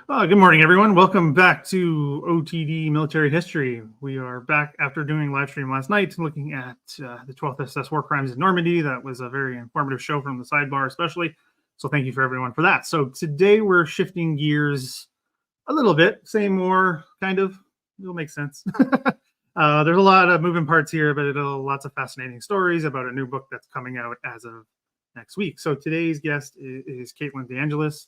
Good morning, everyone. Welcome back to OTD Military History. We are back after doing live stream last night, looking at the 12th SS War Crimes in Normandy. That was a very informative show from the sidebar, especially. So thank you for everyone for that. So today we're shifting gears a little bit. Same war, kind of. It'll make sense. There's a lot of moving parts here, but lots of fascinating stories about a new book that's coming out as of next week. So today's guest is Caitlin DeAngelis.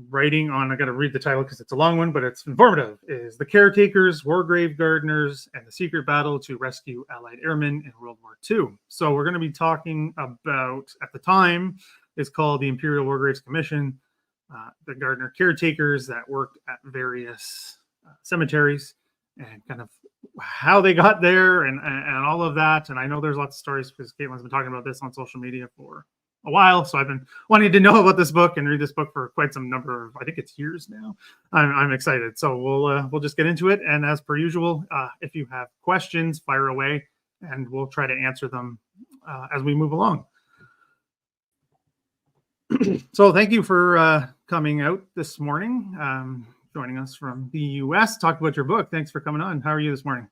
Writing on, I got to read the title because it's a long one, but it's informative, is The Caretakers, War Grave Gardeners, and the Secret Battle to Rescue Allied Airmen in World War II. So we're going to be talking about, at the time, it's called the Imperial War Graves Commission, the Gardner caretakers that worked at various cemeteries, and kind of how they got there and all of that. And I know there's lots of stories because Caitlin's been talking about this on social media for a while, so I've been wanting to know about this book and read this book for quite some number of, I think it's years now. I'm excited, so we'll just get into it. And as per usual, if you have questions, fire away, and we'll try to answer them as we move along. So thank you for coming out this morning, joining us from the U.S. Talk about your book. Thanks for coming on. How are you this morning?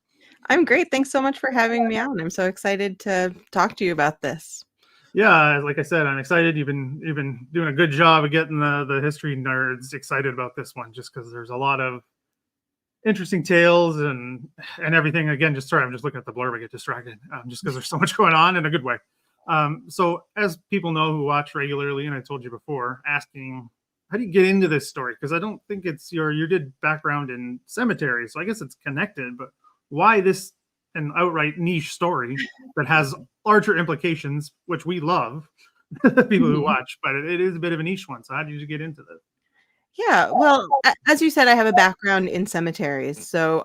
I'm great. Thanks so much for having me on. I'm so excited to talk to you about this. Yeah, like I said, I'm excited. You've been doing a good job of getting the history nerds excited about this one, just because there's a lot of interesting tales and everything. Again, I'm just looking at the blurb. I get distracted just because there's so much going on in a good way. So as people know who watch regularly, and I told you before, asking, how do you get into this story? Because I don't think it's you did background in cemetery, so I guess it's connected, but why this an outright niche story that has larger implications, which we love, people who watch, but it is a bit of a niche one. So how did you get into this? Yeah, well, as you said, I have a background in cemeteries. So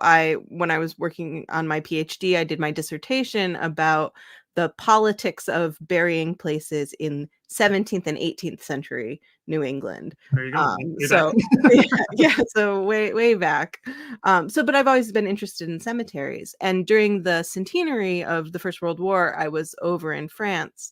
when I was working on my PhD, I did my dissertation about the politics of burying places in 17th and 18th century New England. There you go. So so way back. But I've always been interested in cemeteries. And during the centenary of the First World War, I was over in France,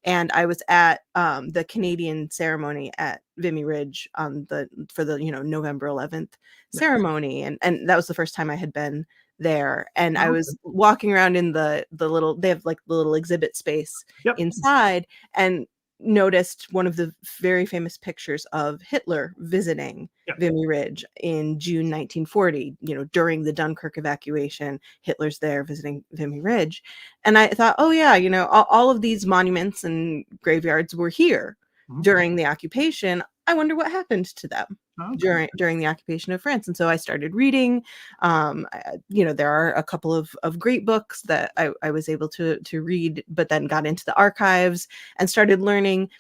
and I was at the Canadian ceremony at Vimy Ridge for the November 11th ceremony, and that was the first time I had been there. And I was walking around in the little, they have like the little exhibit space inside, and noticed one of the very famous pictures of Hitler visiting Vimy Ridge in June 1940, during the Dunkirk evacuation. Hitler's there visiting Vimy Ridge. And I thought, oh yeah, all of these monuments and graveyards were here during the occupation. I wonder what happened to them during the occupation of France. And so I started reading. There are a couple of great books that I was able to read, but then got into the archives and started learning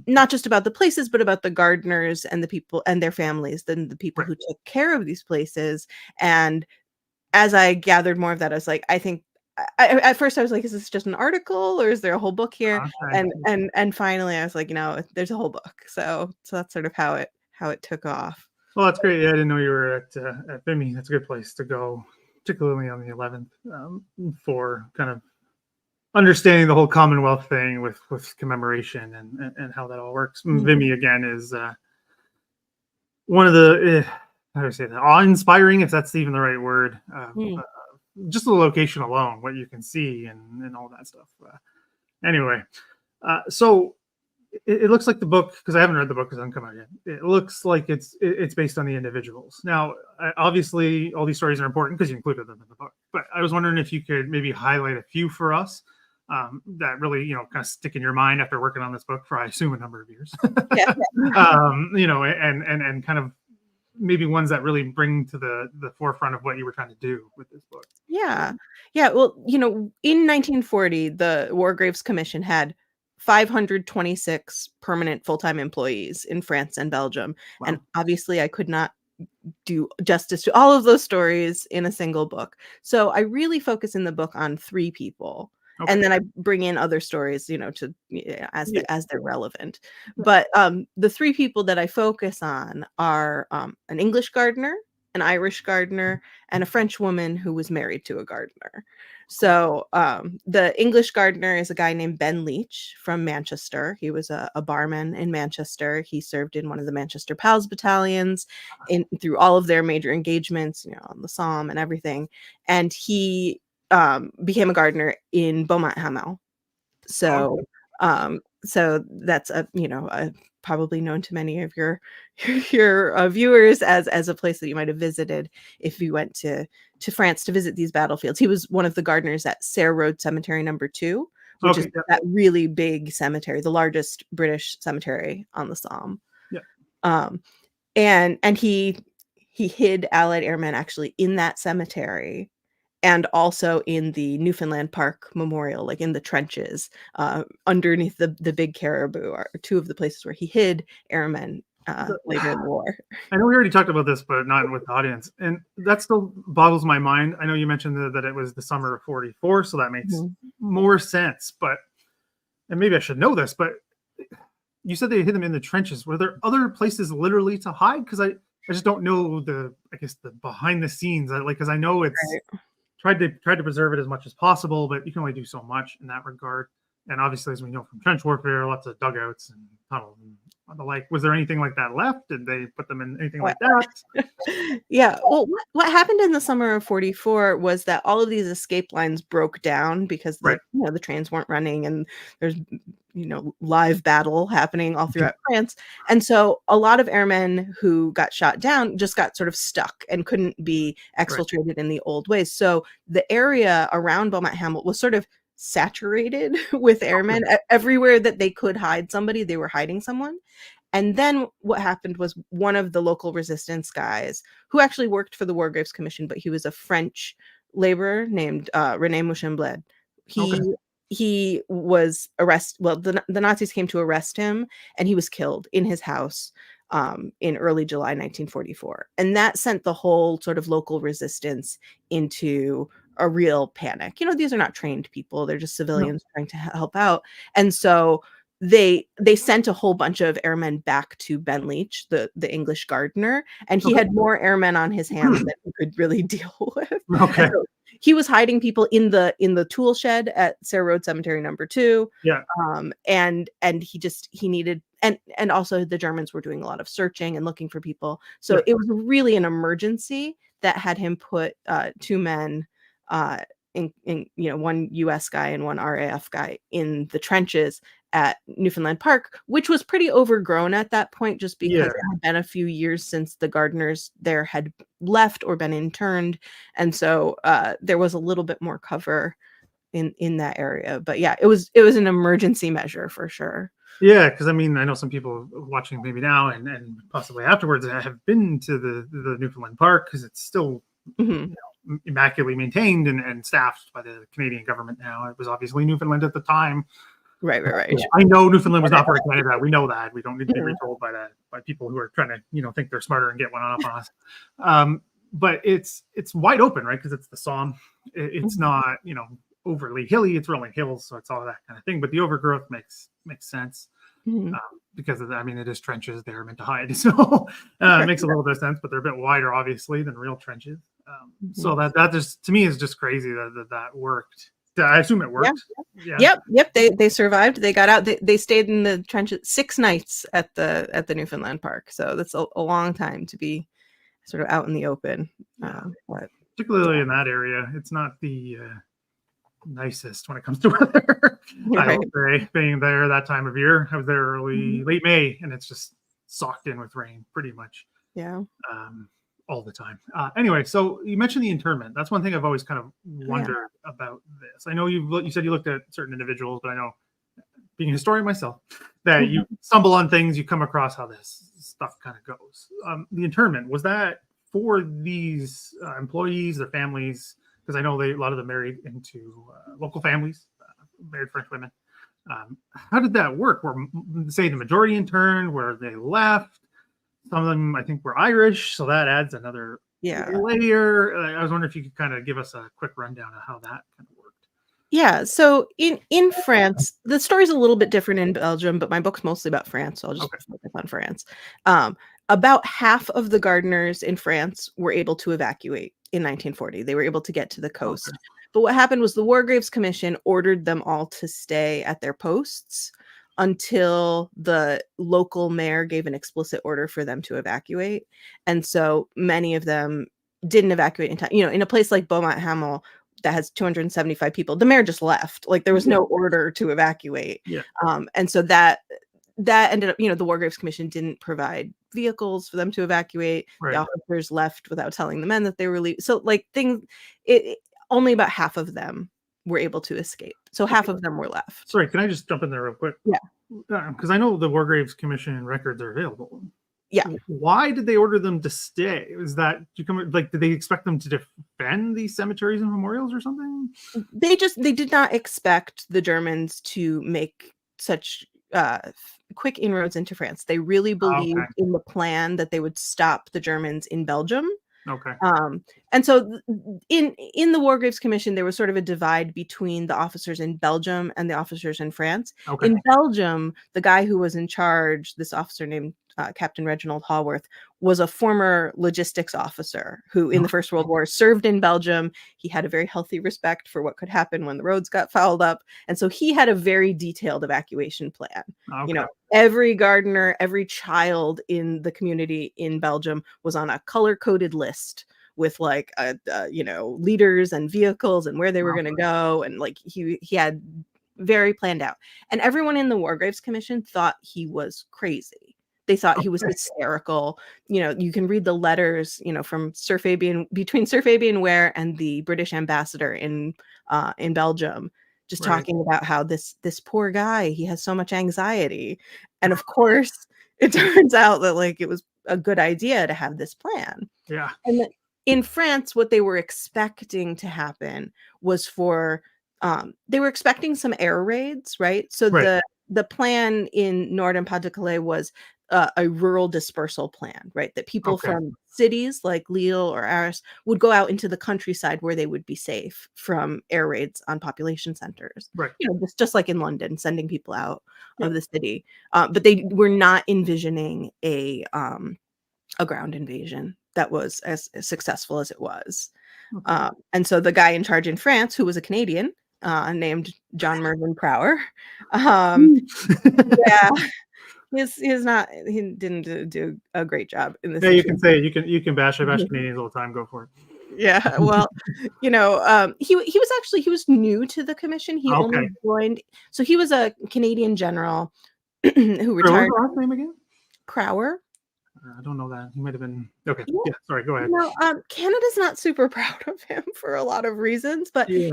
not just about the places, but about the gardeners and the people and their families, then the people who took care of these places. And as I gathered more of that, I was like, I think at first I was like, is this just an article or is there a whole book here? And finally I was like, there's a whole book. So that's sort of how it took off. Well, that's great. Yeah, I didn't know you were at Vimy. That's a good place to go, particularly on the 11th, for kind of understanding the whole Commonwealth thing with commemoration and how that all works. Vimy, again, is one of the, how do I say that, awe-inspiring, if that's even the right word. Just the location alone, what you can see and all that stuff. Anyway, so it looks like the book, because I haven't read the book because it hasn't come out yet. It looks like it's based on the individuals. Now, obviously, all these stories are important because you included them in the book. But I was wondering if you could maybe highlight a few for us that really, kind of stick in your mind after working on this book for, I assume, a number of years. And kind of maybe ones that really bring to the forefront of what you were trying to do with this book. Yeah. Well, in 1940, the War Graves Commission had 526 permanent full-time employees in France and Belgium. Wow. And obviously I could not do justice to all of those stories in a single book. So I really focus in the book on 3 people. Okay. And then I bring in other stories, as they're relevant. But the 3 people that I focus on are an English gardener, an Irish gardener, and a French woman who was married to a gardener. So the English gardener is a guy named Ben Leach from Manchester. He was a barman in Manchester. He served in one of the Manchester Pals battalions through all of their major engagements, on the Somme and everything. And he became a gardener in Beaumont-Hamel. So so that's probably known to many of your viewers as a place that you might have visited if you went to France to visit these battlefields. He was one of the gardeners at Sayre Road Cemetery number 2, which is that really big cemetery, the largest British cemetery on the Somme. Yeah. And he hid Allied airmen actually in that cemetery, and also in the Newfoundland Park Memorial, like in the trenches underneath the big caribou, are two of the places where he hid airmen later in the war. I know we already talked about this, but not with the audience. And that still boggles my mind. I know you mentioned that it was the summer of 44, so that makes more sense. And maybe I should know this, but you said they hid them in the trenches. Were there other places literally to hide? Because I just don't know the behind the scenes. Because I know it's... Right. Tried to preserve it as much as possible, but you can only do so much in that regard. And obviously, as we know from trench warfare, lots of dugouts and tunnels and the like. Was there anything like that left? Did they put them in anything like that? Yeah. Well, what happened in the summer of 44 was that all of these escape lines broke down because the trains weren't running, and there's live battle happening all throughout France. And so a lot of airmen who got shot down just got sort of stuck and couldn't be exfiltrated in the old ways. So the area around Beaumont-Hamel was sort of saturated with airmen. Everywhere that they could hide somebody, they were hiding someone. And then what happened was one of the local resistance guys, who actually worked for the War Graves Commission, but he was a French laborer named René Mouchambled. He was arrested. Well, the Nazis came to arrest him, and he was killed in his house in early July 1944. And that sent the whole sort of local resistance into a real panic. These are not trained people. They're just civilians trying to help out. And so they sent a whole bunch of airmen back to Ben Leach, the English gardener, and he had more airmen on his hands than he could really deal with. Okay. So he was hiding people in the tool shed at Sayre Road Cemetery number 2. Yeah. And he needed, and also the Germans were doing a lot of searching and looking for people. So it was really an emergency that had him put 2 men in one US guy and one RAF guy in the trenches at Newfoundland Park, which was pretty overgrown at that point, just because it had been a few years since the gardeners there had left or been interned. And so there was a little bit more cover in that area. But yeah, it was an emergency measure for sure. Yeah, because I know some people watching maybe now and possibly afterwards have been to the Newfoundland Park, because it's still immaculately maintained and staffed by the Canadian government now. It was obviously Newfoundland at the time. Right. I know Newfoundland was not part of Canada. We know that. We don't need to be retold by people who are trying to think they're smarter and get one up on us. But it's wide open, right? Because it's the Somme. It's not overly hilly. It's rolling hills, so it's all that kind of thing. But the overgrowth makes sense because it is trenches. They're meant to hide, so it makes a little bit of sense. But they're a bit wider, obviously, than real trenches. So that just, to me, is just crazy that worked. I assume it worked. Yeah. Yep. They survived. They got out. They stayed in the trenches 6 nights at the Newfoundland Park. So that's a long time to be sort of out in the open. Particularly in that area, it's not the nicest when it comes to weather. Right. I will say, being there that time of year, I was there late May, and it's just socked in with rain pretty much. Yeah. All the time. Anyway, so you mentioned the internment. That's one thing I've always kind of wondered about this. I know you said you looked at certain individuals, but I know, being a historian myself, that you stumble on things, you come across how this stuff kind of goes. The internment, was that for these employees, their families? Because I know a lot of them married into local families, married French women. How did that work? Were, say, the majority interned? Were they left? Some of them, I think, were Irish, so that adds another layer. I was wondering if you could kind of give us a quick rundown of how that kind of worked. Yeah, so in France, the story's a little bit different in Belgium, but my book's mostly about France, so I'll just focus on France. about half of the gardeners in France were able to evacuate in 1940. They were able to get to the coast. Okay. But what happened was the War Graves Commission ordered them all to stay at their posts until the local mayor gave an explicit order for them to evacuate. And so many of them didn't evacuate in time. You know, in a place like Beaumont-Hamel that has 275 people, the mayor just left. Like there was no order to evacuate. Yeah. And so that ended up, you know, the War Graves Commission didn't provide vehicles for them to evacuate. Right. The officers left without telling the men that they were leaving. So like only about half of them were able to escape. So half of them were left. Sorry, can I just jump in there real quick? Yeah. Because I know the War Graves Commission records are available. Yeah. Why did they order them to stay? Is that did they expect them to defend these cemeteries and memorials or something? They did not expect the Germans to make such quick inroads into France. They really believed in the plan that they would stop the Germans in Belgium. Okay. And so in the War Graves Commission, there was sort of a divide between the officers in Belgium and the officers in France. Okay. In Belgium, the guy who was in charge, this officer named Captain Reginald Hallworth, was a former logistics officer who in the First World War served in Belgium. He had a very healthy respect for what could happen when the roads got fouled up. And so he had a very detailed evacuation plan. Okay. You know, every gardener, every child in the community in Belgium was on a color-coded list with like, you know, leaders and vehicles and where they were going to go. And like he had very planned out. And everyone in the War Graves Commission thought he was crazy. They thought he was hysterical. You know, you can read the letters, you know, from between Sir Fabian Ware and the British ambassador in Belgium, just talking about how this poor guy, he has so much anxiety. And of course, it turns out that like it was a good idea to have this plan. Yeah. And that in France, what they were expecting to happen was they were expecting some air raids, right? So the plan in Nord and Pas-de-Calais was a rural dispersal plan, right? That people from cities like Lille or Arras would go out into the countryside where they would be safe from air raids on population centers. Right. You know, just like in London, sending people out of the city. But they were not envisioning a ground invasion that was as successful as it was. And so the guy in charge in France, who was a Canadian, named John Mervyn Prower, he didn't do a great job in this. Yeah, you can say you can bash Canadians all the time. Go for it. Yeah, well, you know, he was new to the commission. He only joined, so he was a Canadian general who retired. What was his name again? Prower. I don't know that. He might have been okay. Yeah, sorry, go ahead. No, Canada's not super proud of him for a lot of reasons, but he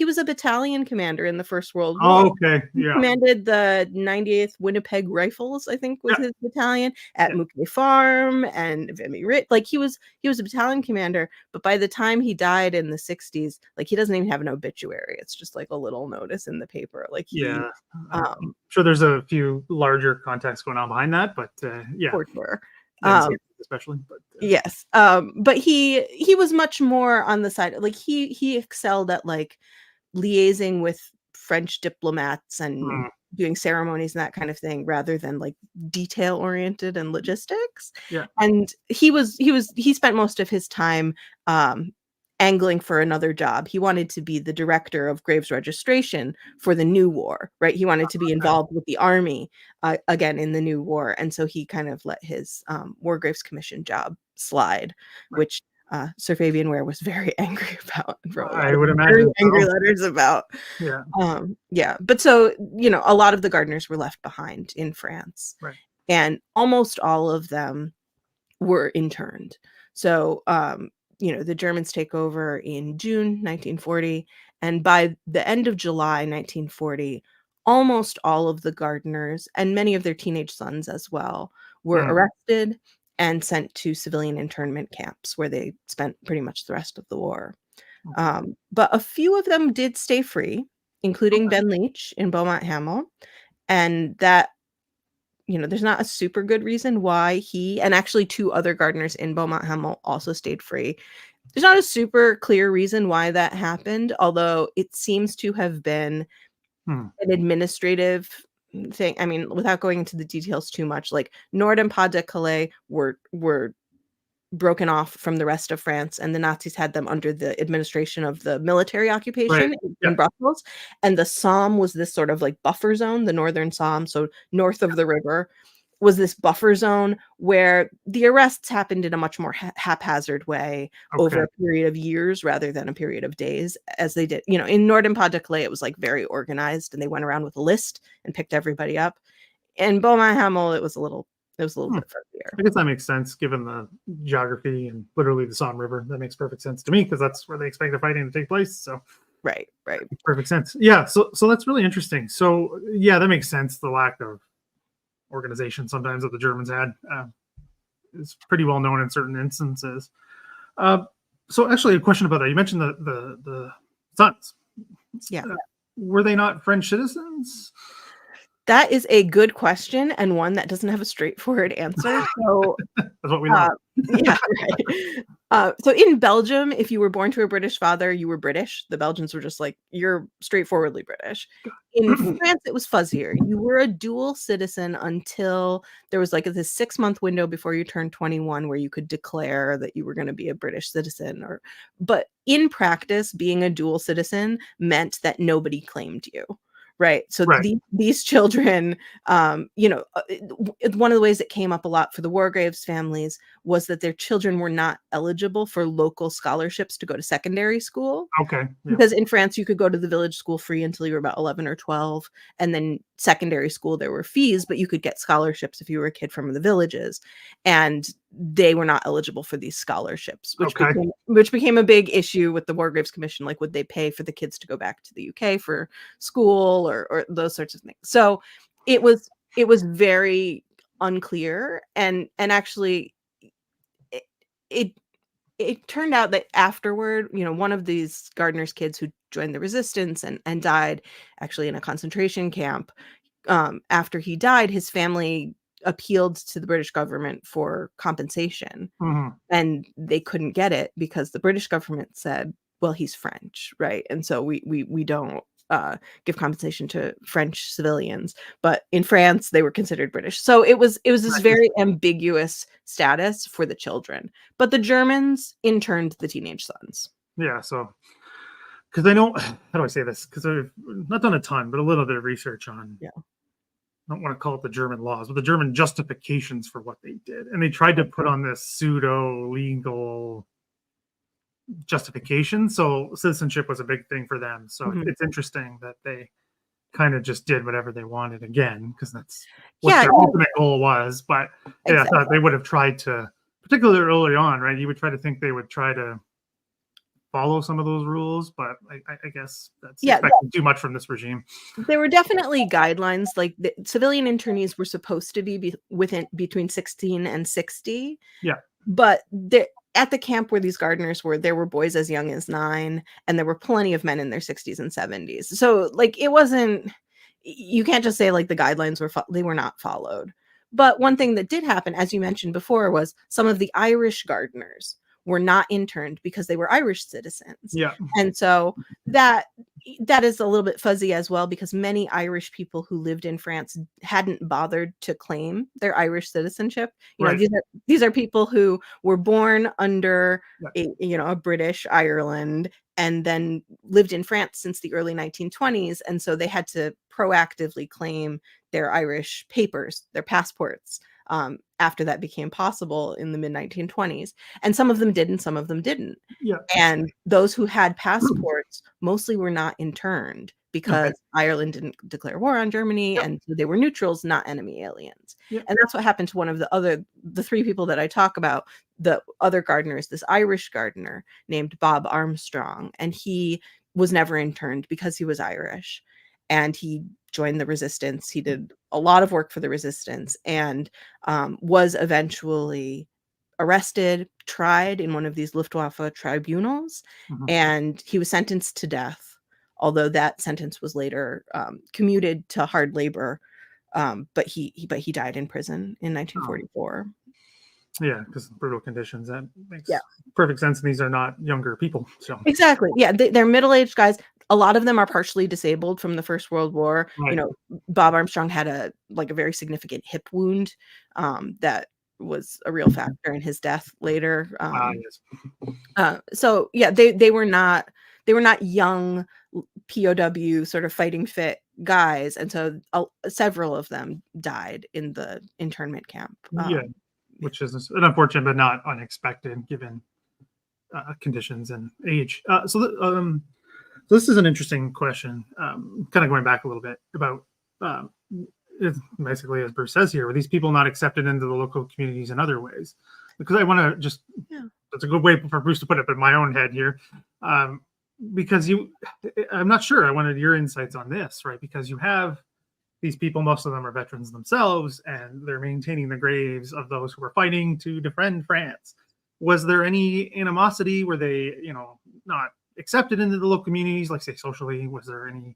was a battalion commander in the First World War. Oh, okay. Yeah. He commanded the 98th Winnipeg Rifles, I think was his battalion at Mouquet Farm and Vimy Ridge. Like he was a battalion commander, but by the time he died in the 60s, like he doesn't even have an obituary. It's just like a little notice in the paper. Like I'm sure there's a few larger contexts going on behind that, but for sure. Especially, but yes, but he was much more on the side, like he excelled at like liaising with French diplomats and doing ceremonies and that kind of thing, rather than like detail oriented and logistics. Yeah, and he spent most of his time angling for another job. He wanted to be the director of Graves registration for the new war, right? He wanted to be involved with the army again in the new war. And so he kind of let his War Graves Commission job slide, which Sir Fabian Ware was very angry about. I would imagine angry letters about. Yeah. But so, you know, a lot of the gardeners were left behind in France, and almost all of them were interned. So, you know, the Germans take over in June 1940, and by the end of July 1940, almost all of the gardeners and many of their teenage sons as well were arrested and sent to civilian internment camps where they spent pretty much the rest of the war. But a few of them did stay free, including Ben Leach in Beaumont-Hamel, and that, you know, there's not a super good reason why he and actually two other gardeners in Beaumont-Hamel also stayed free. There's not a super clear reason why that happened, although it seems to have been an administrative thing, I mean, without going into the details too much, like Nord and Pas de Calais were broken off from the rest of France, and the Nazis had them under the administration of the military occupation in Brussels. And the Somme was this sort of like buffer zone, the northern Somme, so north of the river, was this buffer zone where the arrests happened in a much more haphazard way over a period of years rather than a period of days, as they did. In Nord and Pas de Calais, it was like very organized, and they went around with a list and picked everybody up. In Beaumont-Hamel, it was a little bit further. I guess that makes sense given the geography and literally the Somme River. That makes perfect sense to me because that's where they expect the fighting to take place. So right, perfect sense. Yeah, so that's really interesting. So yeah, that makes sense. The lack of organization sometimes that the Germans had is pretty well known in certain instances. So actually, a question about that. You mentioned the sons. Yeah, were they not French citizens? That is a good question, and one that doesn't have a straightforward answer. So that's what we know. Yeah, right. So in Belgium, if you were born to a British father, you were British. The Belgians were just like, you're straightforwardly British. In France, it was fuzzier. You were a dual citizen until there was like this 6-month window before you turned 21 where you could declare that you were going to be a British citizen. But in practice, being a dual citizen meant that nobody claimed you. Right. So these children, one of the ways that came up a lot for the Wargraves families was that their children were not eligible for local scholarships to go to secondary school. Okay. Yeah. Because in France, you could go to the village school free until you were about 11 or 12. And then secondary school, there were fees, but you could get scholarships if you were a kid from the villages. And they were not eligible for these scholarships, which became a big issue with the Wargraves Commission. Like, would they pay for the kids to go back to the UK for school or those sorts of things? So it was very unclear, and actually it turned out that afterward, one of these gardeners' kids who joined the resistance and died actually in a concentration camp. After he died, his family appealed to the British government for compensation, and they couldn't get it because the British government said, well, he's French, right? And so we don't give compensation to French civilians, but in France they were considered British. So it was this very ambiguous status for the children. But the Germans interned the teenage sons. Yeah, so because I know, how do I say this? Because I've not done a ton, but a little bit of research on. Yeah. I don't want to call it the German laws, but the German justifications for what they did, and they tried to put on this pseudo legal justification. So citizenship was a big thing for them. So it's interesting that they kind of just did whatever they wanted again, because that's what their ultimate goal was. But I thought they would have tried to, particularly early on, right? You would try to think they would try to follow some of those rules, but I guess that's expecting too much from this regime. There were definitely guidelines, like the civilian internees were supposed to be between 16 and 60. Yeah. But at the camp where these gardeners were, there were boys as young as 9, and there were plenty of men in their 60s and 70s. So like, it wasn't, you can't just say like the guidelines they were not followed. But one thing that did happen, as you mentioned before, was some of the Irish gardeners were not interned because they were Irish citizens. Yeah. And so that is a little bit fuzzy as well, because many Irish people who lived in France hadn't bothered to claim their Irish citizenship. These are people who were born under a British Ireland and then lived in France since the early 1920s. And so they had to proactively claim their Irish papers, their passports, after that became possible in the mid-1920s. And some of them did and some of them didn't. Yeah. And those who had passports mostly were not interned because Ireland didn't declare war on Germany, and so they were neutrals, not enemy aliens. And that's what happened to one of the 3 people that I talk about, the other gardeners, this Irish gardener named Bob Armstrong, and he was never interned because he was Irish. And he joined the resistance. He did a lot of work for the resistance, and was eventually arrested, tried in one of these Luftwaffe tribunals, and he was sentenced to death, although that sentence was later commuted to hard labor. But he died in prison in 1944. Yeah, because brutal conditions. That makes Yeah. perfect sense. And these are not younger people. So Exactly. Yeah, they're middle-aged guys. A lot of them are partially disabled from the First World War. right. You know, Bob Armstrong had a very significant hip wound that was a real factor in his death later. Yes. So yeah, they were not young POW sort of fighting fit guys, and so several of them died in the internment camp. Yeah, which is an unfortunate but not unexpected given conditions and age. So this is an interesting question. Kind of going back a little bit about basically, as Bruce says here, were these people not accepted into the local communities in other ways? Because I want to just, that's a good way for Bruce to put it in my own head here. Because I'm not sure. I wanted your insights on this, right? Because you have these people, most of them are veterans themselves, and they're maintaining the graves of those who were fighting to defend France. Was there any animosity? Were they, not accepted into the local communities, like say socially? Was there any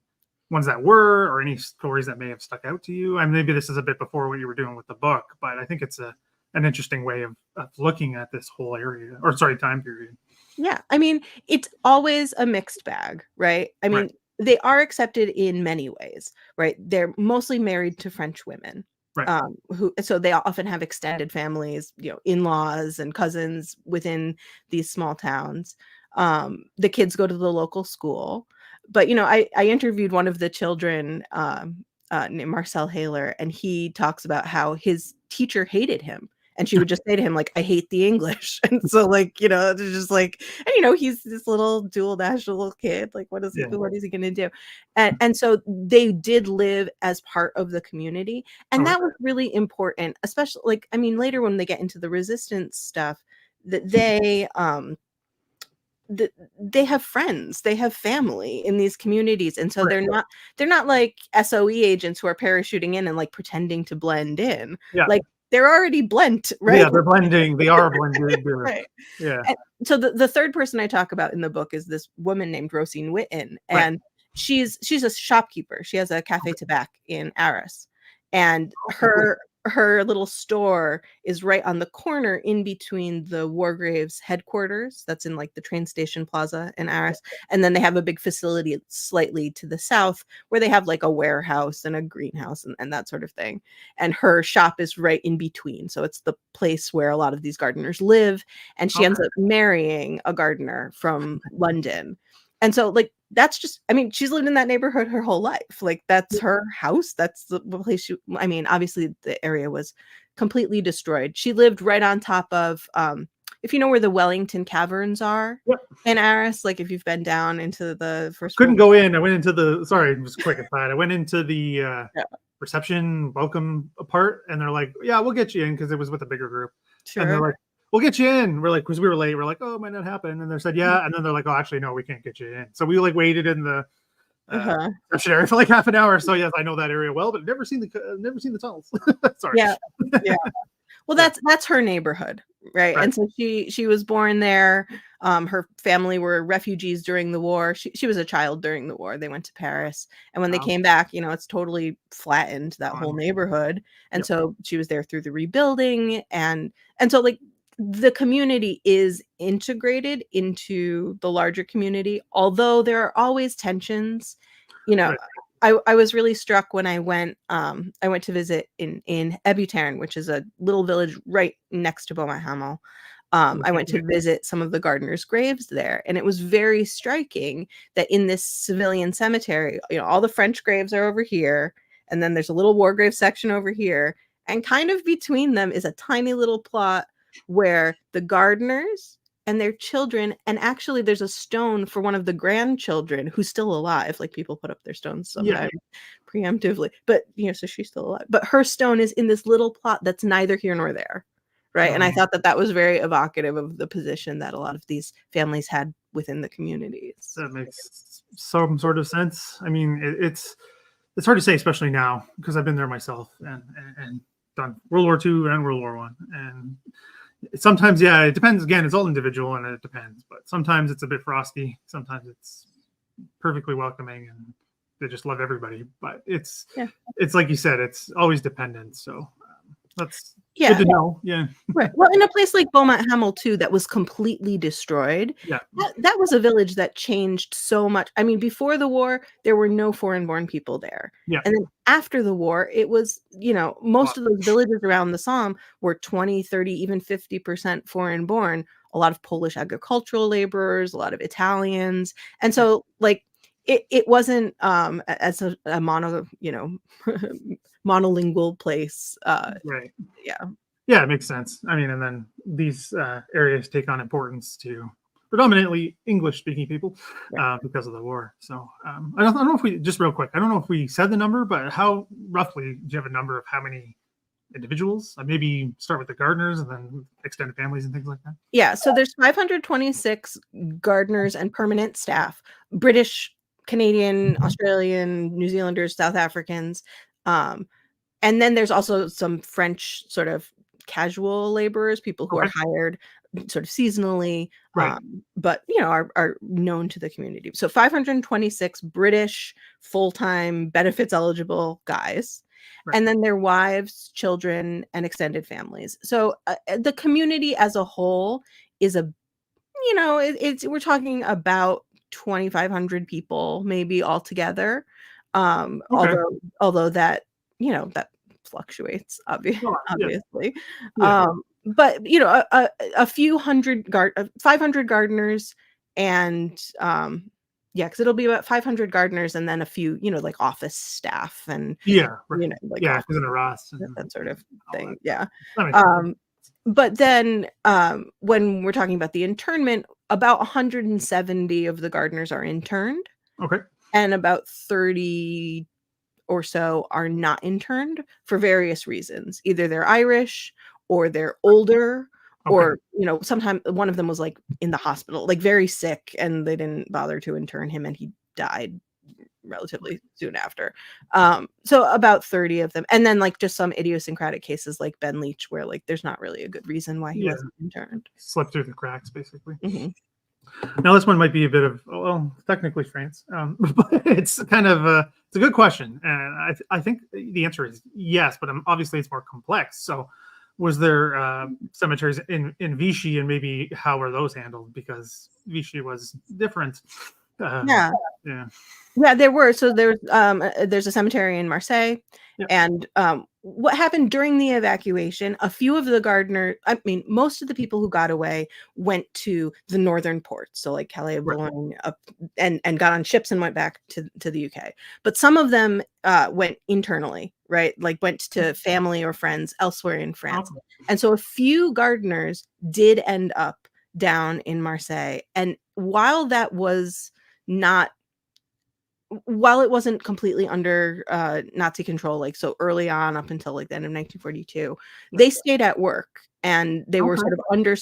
ones that were, or any stories that may have stuck out to you? I mean, maybe this is a bit before what you were doing with the book, but I think it's an interesting way of looking at this whole area, or time period. Yeah, I mean, it's always a mixed bag, right? I mean, they are accepted in many ways, right? They're mostly married to French women, right? So they often have extended families, in-laws and cousins within these small towns. The kids go to the local school, but I interviewed one of the children named Marcel Haler, and he talks about how his teacher hated him. And she would just say to him, like, I hate the English. And so, like, it's just like, and he's this little dual national kid. Like, what is he going to do? And so they did live as part of the community. And that was really important, especially, like, I mean, later when they get into the resistance stuff, that they have friends, they have family in these communities. And so they're not like SOE agents who are parachuting in and like pretending to blend in. Yeah. Like, they're already blent, right? Yeah, they're blending. They are blended. Right. Yeah. And so the third person I talk about in the book is this woman named Rosine Witten, and she's a shopkeeper. She has a Café Tabac in Arras, and her little store is right on the corner in between the War Graves headquarters. That's in like the train station plaza in Arras. And then they have a big facility slightly to the south where they have like a warehouse and a greenhouse and that sort of thing. And her shop is right in between. So it's the place where a lot of these gardeners live. And she ends up marrying a gardener from London. And so, like, that's just, I mean, she's lived in that neighborhood her whole life. Like, that's her house. That's the place I mean, obviously the area was completely destroyed. She lived right on top of, if you know where the Wellington Caverns are in Arras, like if you've been down into the first. Couldn't go in. I went into it was quick aside. I went into the reception welcome part, and they're like, yeah, we'll get you in, because it was with a bigger group. Sure. And they're like, we'll get you in. We're like, because we were late. We're like, oh, it might not happen. And they said, yeah. And then they're like, oh, actually, no, we can't get you in. So we like waited in the reception area for like half an hour. So yes, I know that area well, but never seen the tunnels. Sorry. Yeah. Well, that's her neighborhood, right? And so she was born there. Her family were refugees during the war. She was a child during the war. They went to Paris, and when they came back, it's totally flattened that whole neighborhood. And so she was there through the rebuilding, and so like the community is integrated into the larger community, although there are always tensions. I was really struck when I went to visit in Ebuterne, which is a little village right next to Beaumont-Hamel. I went to visit some of the gardeners' graves there, and it was very striking that in this civilian cemetery, all the French graves are over here, and then there's a little war grave section over here, and kind of between them is a tiny little plot where the gardeners and their children, and actually there's a stone for one of the grandchildren who's still alive. Like, people put up their stones sometimes preemptively, but so she's still alive, but her stone is in this little plot that's neither here nor there, right? And I thought that was very evocative of the position that a lot of these families had within the communities. That makes some sort of sense. I mean, it's hard to say, especially now, because I've been there myself and done World War II and World War I, and sometimes, it depends. Again, it's all individual and it depends, but sometimes it's a bit frosty. Sometimes it's perfectly welcoming and they just love everybody. But it's like you said, it's always dependent. So that's Yeah. Good to know. Yeah. Right. Well, in a place like Beaumont Hamel too, that was completely destroyed, Yeah. that was a village that changed so much. I mean, before the war, there were no foreign-born people there. Yeah. And then after the war, it was, most of those villages around the Somme were 20, 30, even 50% foreign-born. A lot of Polish agricultural laborers, a lot of Italians. And so, like, it wasn't as a monolingual place. Right. Yeah. Yeah, it makes sense. I mean, and then these areas take on importance to predominantly English-speaking people because of the war. So I don't know if we, just real quick, I don't know if we said the number, but how roughly, do you have a number of how many individuals? Maybe start with the gardeners and then extended families and things like that? Yeah, so there's 526 gardeners and permanent staff, British, Canadian, Australian, New Zealanders, South Africans. And then there's also some French sort of casual laborers, people who are hired sort of seasonally, Right. but are known to the community. So 526 British full-time benefits eligible guys, Right. and then their wives, children, and extended families. So the community as a whole is we're talking about 2,500 people maybe altogether. Although that that fluctuates obviously. Yeah. But a few hundred 500 gardeners, and because it'll be about 500 gardeners and then a few like office staff and Right. like because in a Ross that sort of thing. Yeah. That But then when we're talking about the internment, about 170 of the gardeners are interned. Okay. And about 30 or so are not interned for various reasons. Either they're Irish or they're older, or sometimes one of them was like in the hospital, like very sick, and they didn't bother to intern him, and he died relatively soon after. So about 30 of them, and then like just some idiosyncratic cases like Ben Leach, where like there's not really a good reason why he wasn't interned. Slipped through the cracks, basically. Mm-hmm. Now this one might be a bit of, well, technically France, but it's kind of it's a good question, and I think the answer is yes, but obviously it's more complex. So, was there cemeteries in Vichy, and maybe how were those handled? Because Vichy was different. Yeah, Yeah, there were. So there's a cemetery in Marseille, and what happened during the evacuation, a few of the gardeners, I mean, most of the people who got away went to the northern ports, so like Calais, Boulogne, up, and got on ships and went back to the UK. But some of them went internally, right? Like went to family or friends elsewhere in France. Okay. And so a few gardeners did end up down in Marseille. And while it wasn't completely under Nazi control, like so early on up until like the end of 1942, they stayed at work, and they were sort of under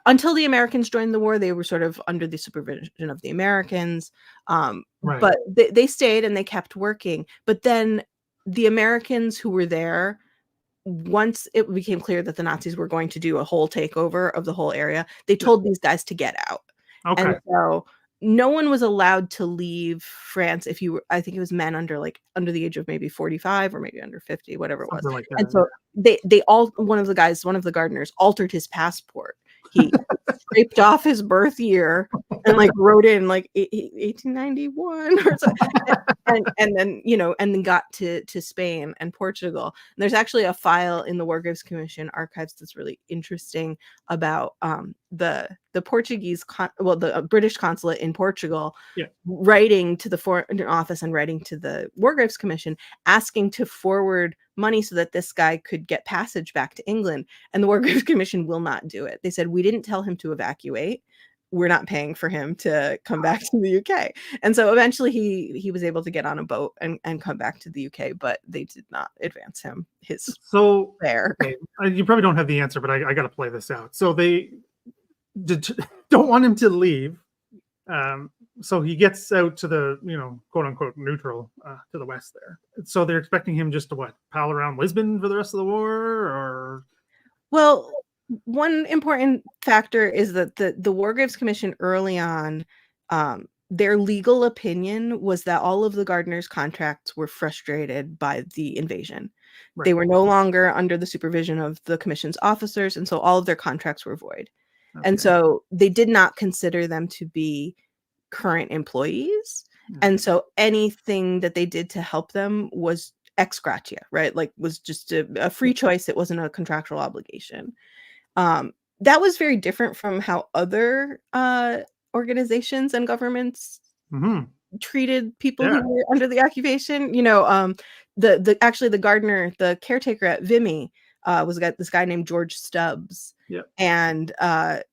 until the Americans joined the war. They were sort of under the supervision of the Americans, but they stayed and they kept working. But then the Americans who were there, once it became clear that the Nazis were going to do a whole takeover of the whole area, they told these guys to get out. Okay. And so no one was allowed to leave France if you were, I think it was men under the age of maybe 45 or maybe under 50, whatever it was. Like that, and so one of the gardeners altered his passport. He scraped off his birth year and like wrote in like 1891 or something, and then and then got to Spain and Portugal. And there's actually a file in the War Graves Commission archives that's really interesting about the Portuguese the British consulate in Portugal writing to the Foreign Office and writing to the War Graves Commission asking to forward money so that this guy could get passage back to England, and the War Graves Commission will not do it. They said, we didn't tell him to evacuate, we're not paying for him to come back to the UK. And so eventually he was able to get on a boat and come back to the UK, but they did not advance him his fare. Okay. You probably don't have the answer, but I got to play this out. So they don't want him to leave. So he gets out to the, quote unquote neutral to the west there. So they're expecting him just to pal around Lisbon for the rest of the war, or? Well, one important factor is that the War Graves Commission early on, their legal opinion was that all of the gardeners' contracts were frustrated by the invasion. Right. They were no longer under the supervision of the commission's officers, and so all of their contracts were void. Okay. And so they did not consider them to be current employees. And so anything that they did to help them was ex gratia, right? Like was just a free choice. It wasn't a contractual obligation. That was very different from how other organizations and governments treated people who were under the occupation. You know, actually the gardener, the caretaker at Vimy, was this guy named George Stubbs. Yep. And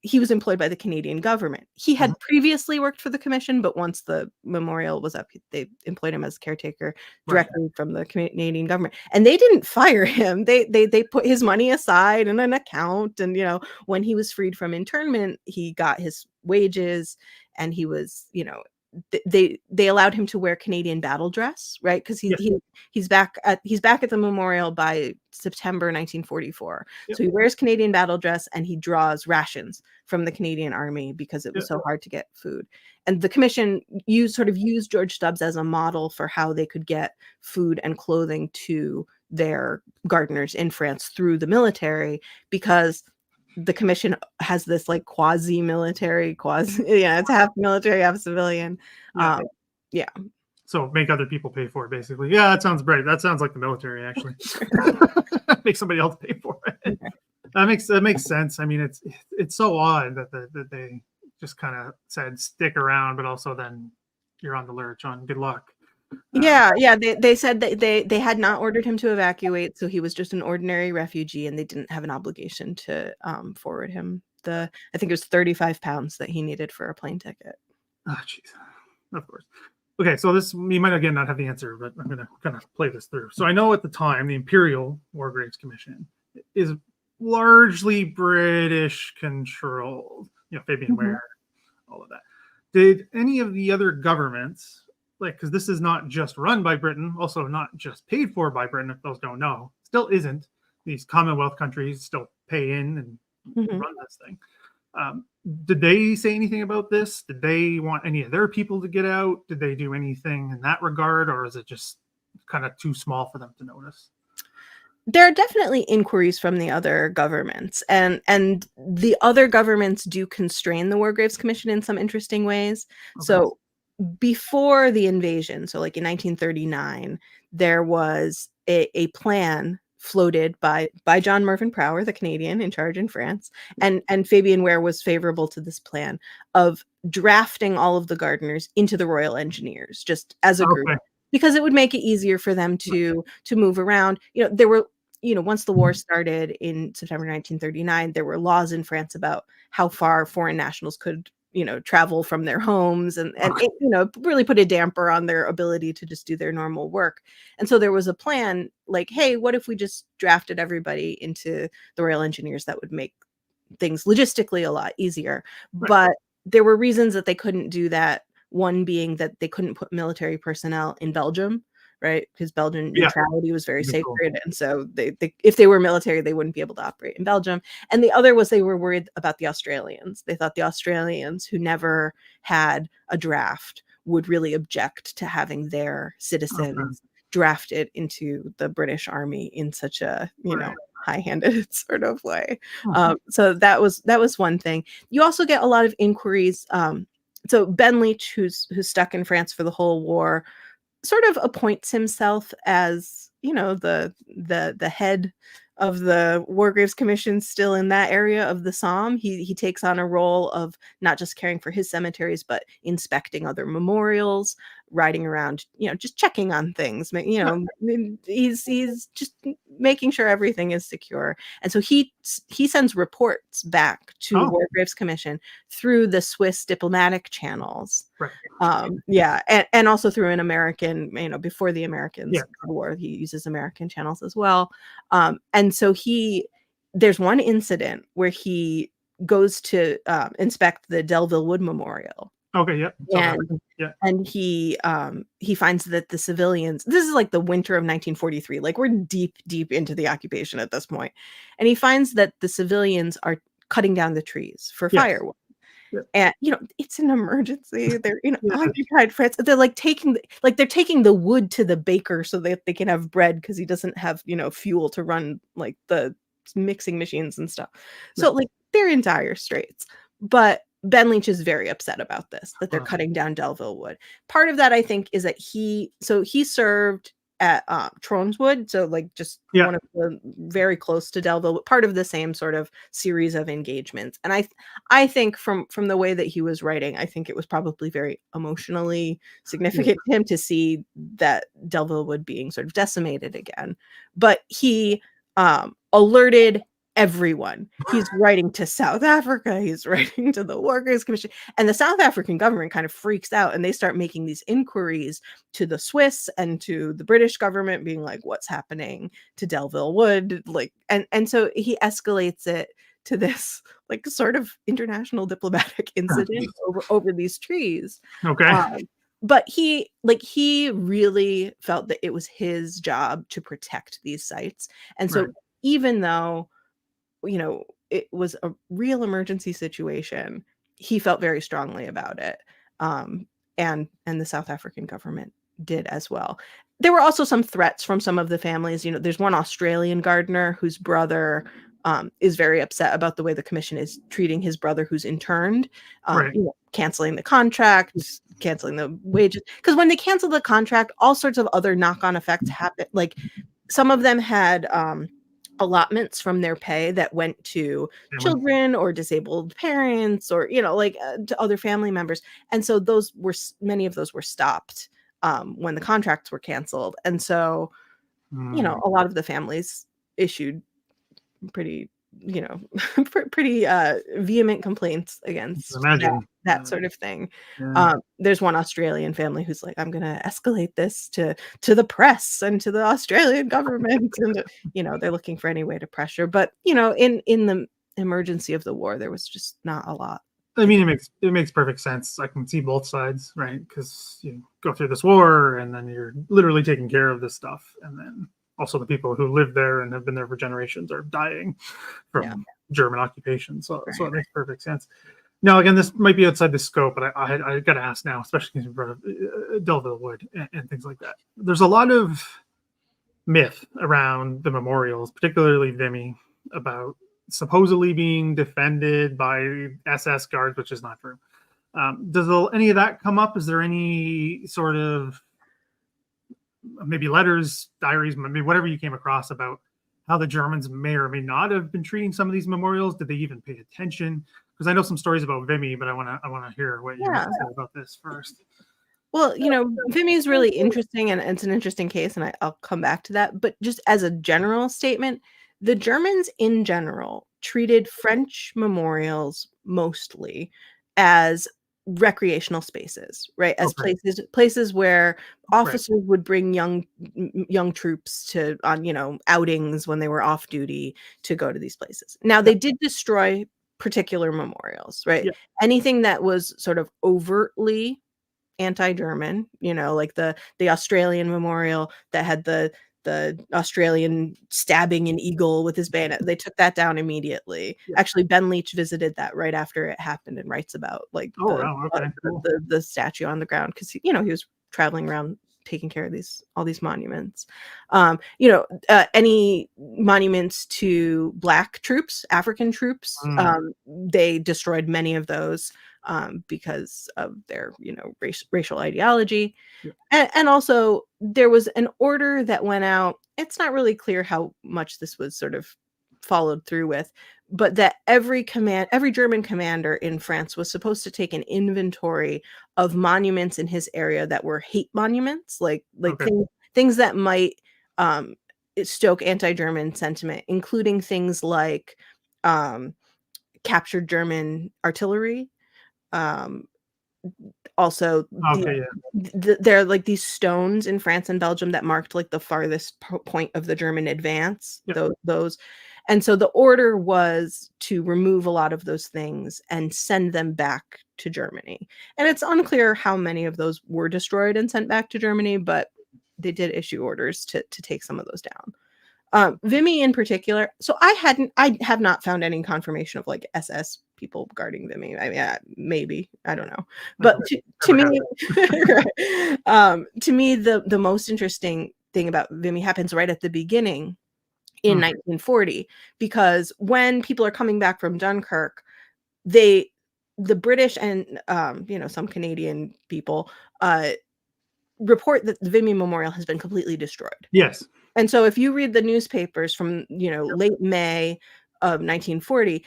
he was employed by the Canadian government. He had previously worked for the commission, but once the memorial was up, they employed him as caretaker directly from the Canadian government. And they didn't fire him. They put his money aside in an account. And, you know, when he was freed from internment, he got his wages, and he was, you know, they allowed him to wear Canadian battle dress, right? Because he's back at the memorial by September 1944. Yep. So he wears Canadian battle dress, and he draws rations from the Canadian Army because it was so hard to get food. And the commission used George Stubbs as a model for how they could get food and clothing to their gardeners in France through the military, because the commission has this like quasi-military, it's half military, half civilian. So make other people pay for it, basically. Yeah, that sounds great. That sounds like the military, actually. Make somebody else pay for it. That makes sense. I mean, it's so odd that they just kind of said stick around, but also then you're on the lurch on good luck. They said that they had not ordered him to evacuate, so he was just an ordinary refugee, and they didn't have an obligation to forward him I think it was 35 pounds that he needed for a plane ticket. Oh, jeez. Of course. Okay, so this, you might again not have the answer, but I'm going to kind of play this through. So I know at the time the Imperial War Graves Commission is largely British controlled. You know, Fabian Ware, all of that. Did any of the other governments, like, because this is not just run by Britain, also not just paid for by Britain, if those don't know, still isn't. These Commonwealth countries still pay in and run this thing. Did they say anything about this? Did they want any of their people to get out? Did they do anything in that regard, or is it just kind of too small for them to notice? There are definitely inquiries from the other governments, and the other governments do constrain the War Graves Commission in some interesting ways. Okay. So before the invasion, so like in 1939, there was a plan floated by John Mervyn Prower, the Canadian in charge in France, and Fabian Ware was favorable to this plan of drafting all of the gardeners into the Royal Engineers just as a group, because it would make it easier for them to move around. You know, there were, you know, once the war started in September 1939, there were laws in France about how far foreign nationals could, you know, travel from their homes, and it, you know, really put a damper on their ability to just do their normal work. And so there was a plan like, hey, what if we just drafted everybody into the Royal Engineers? That would make things logistically a lot easier. But there were reasons that they couldn't do that. One being that they couldn't put military personnel in Belgium, right? Because Belgian neutrality was very sacred. And so they, if they were military, they wouldn't be able to operate in Belgium. And the other was they were worried about the Australians. They thought the Australians, who never had a draft, would really object to having their citizens drafted into the British Army in such a, you know, high-handed sort of way. So that was one thing. You also get a lot of inquiries. So Ben Leach, who's stuck in France for the whole war, sort of appoints himself as, you know, the head of the War Graves Commission still in that area of the Somme. He takes on a role of not just caring for his cemeteries, but inspecting other memorials, riding around, you know, just checking on things. You know, he's just making sure everything is secure. And so he sends reports back to the War Graves Commission through the Swiss diplomatic channels. And also through an American, you know, before the Americans war, he uses American channels as well. And so there's one incident where he goes to inspect the Delville Wood Memorial. And he finds that the civilians, this is like the winter of 1943, like we're deep into the occupation at this point. And he finds that the civilians are cutting down the trees for firewood. Yeah. And it's an emergency. They're Yeah. occupied France. They're like taking the wood to the baker so that they can have bread because he doesn't have fuel to run like the mixing machines and stuff. So like they're in dire straits. But Ben Leach is very upset about this, that they're cutting down Delville Wood. Part of that, I think, is that he served at Troneswood, so like just one of the very close to Delville, part of the same sort of series of engagements. And I think from the way that he was writing, I think it was probably very emotionally significant to him to see that Delville Wood being sort of decimated again. But he alerted everyone. He's writing to South Africa, he's writing to the Workers' Commission, and the South African government kind of freaks out, and they start making these inquiries to the Swiss and to the British government, being like, what's happening to Delville Wood? Like, and so he escalates it to this like sort of international diplomatic incident over these trees. Okay. But he really felt that it was his job to protect these sites. And so even though it was a real emergency situation, he felt very strongly about it. And the South African government did as well. There were also some threats from some of the families. There's one Australian gardener whose brother is very upset about the way the commission is treating his brother who's interned, canceling the contract, canceling the wages. Because when they cancel the contract, all sorts of other knock-on effects happen. Like some of them had allotments from their pay that went to children or disabled parents or to other family members, and so many of those were stopped when the contracts were canceled. And so a lot of the families issued pretty pretty vehement complaints against that sort of thing. There's one Australian family who's like, I'm gonna escalate this to the press and to the Australian government, and they're looking for any way to pressure. But in the emergency of the war, there was just not a lot. I mean, it makes perfect sense. I can see both sides, right? Because you go through this war and then you're literally taking care of this stuff, and then also the people who live there and have been there for generations are dying from German occupation. So it makes perfect sense. Now, again, this might be outside the scope, but I got to ask now, especially because you brought up Delville Wood and things like that. There's a lot of myth around the memorials, particularly Vimy, about supposedly being defended by SS guards, which is not true. Does any of that come up? Is there any sort of maybe letters, diaries, maybe whatever you came across about how the Germans may or may not have been treating some of these memorials? Did they even pay attention? Because I know some stories about Vimy, but I want to hear what you have to say about this first. Well, Vimy is really interesting, and it's an interesting case, and I'll come back to that. But just as a general statement, the Germans in general treated French memorials mostly as recreational spaces, right? As places where officers would bring young troops on outings when they were off duty to go to these places. Now they did destroy particular memorials, right? Anything that was sort of overtly anti-German, like the Australian memorial that had the Australian stabbing an eagle with his bayonet. They took that down immediately. Actually, Ben Leach visited that right after it happened and writes about like the statue on the ground, because he was traveling around taking care of all these monuments. Any monuments to Black troops, African troops, they destroyed many of those because of their racial ideology. And also there was an order that went out. It's not really clear how much this was sort of followed through with, but that every German commander in France was supposed to take an inventory of monuments in his area that were hate monuments, like things that might stoke anti-German sentiment, including things like captured German artillery. Also, there are like these stones in France and Belgium that marked like the farthest point of the German advance. Those, and so the order was to remove a lot of those things and send them back to Germany. And it's unclear how many of those were destroyed and sent back to Germany, but they did issue orders to take some of those down. Vimy in particular. So I have not found any confirmation of like SS people guarding Vimy. I mean, maybe, I don't know, but to me, to me, the most interesting thing about Vimy happens right at the beginning in 1940, because when people are coming back from Dunkirk, the British and some Canadian people report that the Vimy Memorial has been completely destroyed. Yes. And so if you read the newspapers from late May of 1940,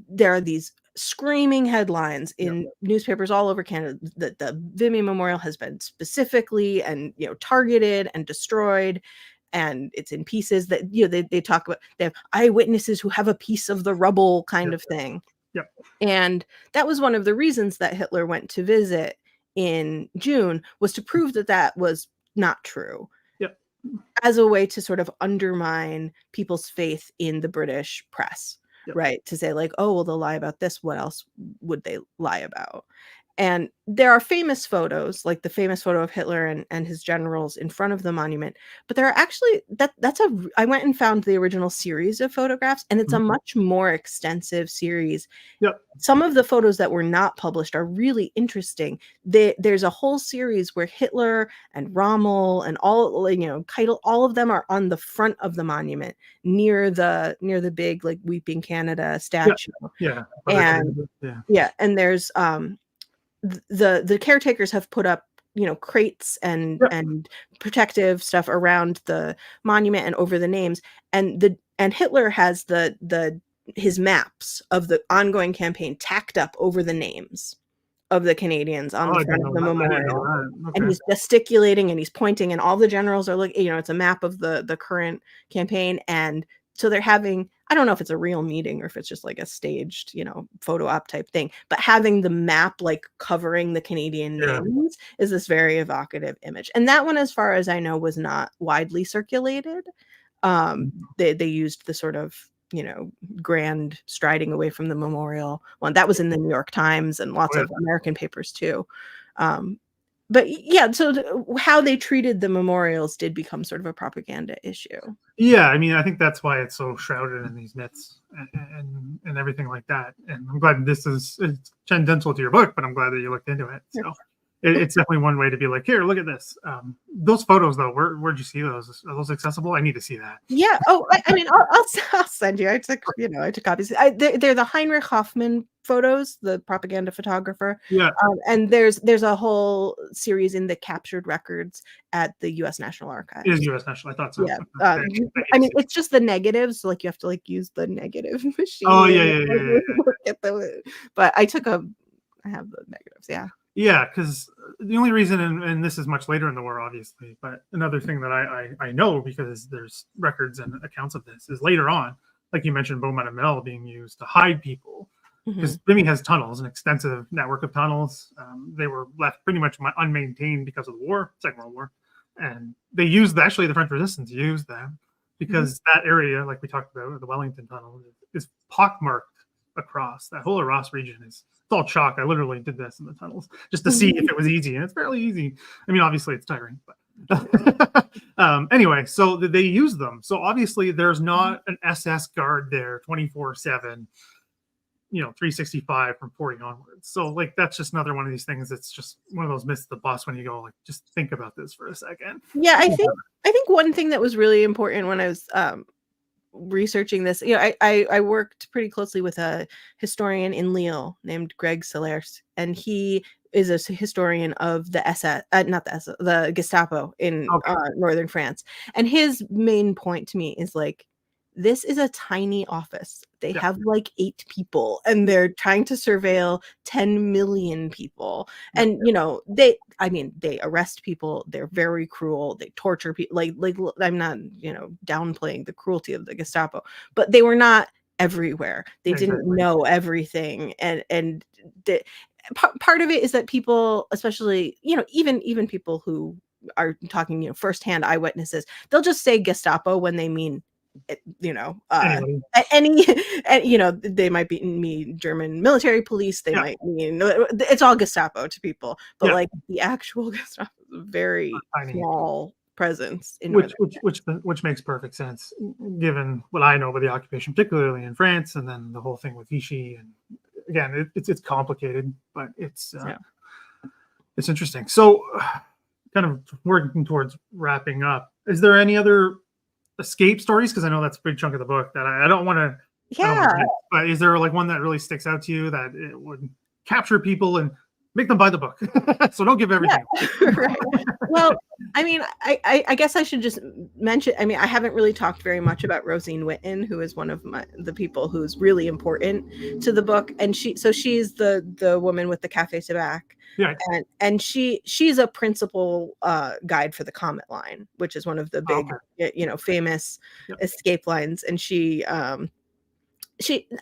there are these screaming headlines in newspapers all over Canada that the Vimy Memorial has been specifically and targeted and destroyed, and it's in pieces. That they talk about, they have eyewitnesses who have a piece of the rubble kind of thing. Yep. And that was one of the reasons that Hitler went to visit in June, was to prove that that was not true. Yep. As a way to sort of undermine people's faith in the British press, right? To say like, oh, well, they'll lie about this. What else would they lie about? And there are famous photos, like the famous photo of Hitler and his generals in front of the monument. But there are actually, I went and found the original series of photographs, and it's a much more extensive series. Yep. Some of the photos that were not published are really interesting. There's a whole series where Hitler and Rommel and all, Cail, all of them are on the front of the monument near the big like Weeping Canada statue. Yeah. And there's the caretakers have put up crates and protective stuff around the monument and over the names, and Hitler has his maps of the ongoing campaign tacked up over the names of the Canadians on the front of the memorial. Okay. And he's gesticulating and he's pointing, and all the generals are looking. It's a map of the current campaign, and so they're having, I don't know if it's a real meeting or if it's just like a staged, photo op type thing, but having the map like covering the Canadian names is this very evocative image. And that one, as far as I know, was not widely circulated. They used the sort of, grand striding away from the memorial one. That was in the New York Times and lots of American papers too. But yeah, so how they treated the memorials did become sort of a propaganda issue. Yeah, I mean, I think that's why it's so shrouded in these myths and everything like that. And I'm glad it's tangential to your book, but I'm glad that you looked into it. So it's definitely one way to be like, here, look at this. Those photos, though, where'd you see those? Are those accessible? I need to see that. Yeah. Oh, I mean, I'll send you. I took copies. They're the Heinrich Hoffmann photos, the propaganda photographer. Yeah. And there's a whole series in the captured records at the U.S. National Archives. It is U.S. National. I thought so. Yeah. I mean, it's just the negatives. So, like, you have to use the negative machine. Oh yeah. But I have the negatives. Yeah. Yeah, because the only reason, and this is much later in the war, obviously, but another thing that I know, because there's records and accounts of this, is later on, like you mentioned, Beaumont and Mel being used to hide people. Because Vimy has tunnels, an extensive network of tunnels. They were left pretty much unmaintained because of the war, Second World War. And they used, actually, the French resistance used them because that area, like we talked about, the Wellington Tunnel, is pockmarked across. That whole Arras region it's all chalk. I literally did this in the tunnels just to see if it was easy, and it's fairly easy. I mean, obviously it's tiring, but anyway, so they use them. So obviously there's not an SS guard there 24/7, 365 from 40 onwards. So like that's just another one of these things. It's just one of those myths the boss when you go like, just think about this for a second. Yeah, I think one thing that was really important when I was researching this, I worked pretty closely with a historian in Lille named Greg Seders, and he is a historian of the the Gestapo in northern France. And his main point to me is like, this is a tiny office. They have like 8 people, and they're trying to surveil 10 million people. And they arrest people. They're very cruel. They torture people. Like I'm not downplaying the cruelty of the Gestapo, but they were not everywhere. They didn't know everything, and part of it is that people, especially even people who are talking firsthand eyewitnesses, they'll just say Gestapo when they mean they might mean German military police, they might mean, it's all Gestapo to people, but like the actual Gestapo is a very small presence in which makes perfect sense given what I know about the occupation, particularly in France, and then the whole thing with Vichy, and again, it's complicated, but it's Yeah. it's interesting. So, kind of working towards wrapping up. Is there any other escape stories? Because I know that's a big chunk of the book that I don't want to. Yeah. But is there like one that really sticks out to you that it would capture people and make them buy the book? So don't give everything. Yeah. Right. Well, I mean, I guess I should just mention, I mean, I haven't really talked very much about Rosine Witten, who is one of the people who's really important to the book. And she's the woman with the Cafe Tabac. Yeah. And she's a principal guide for the Comet line, which is one of the big, famous escape lines. And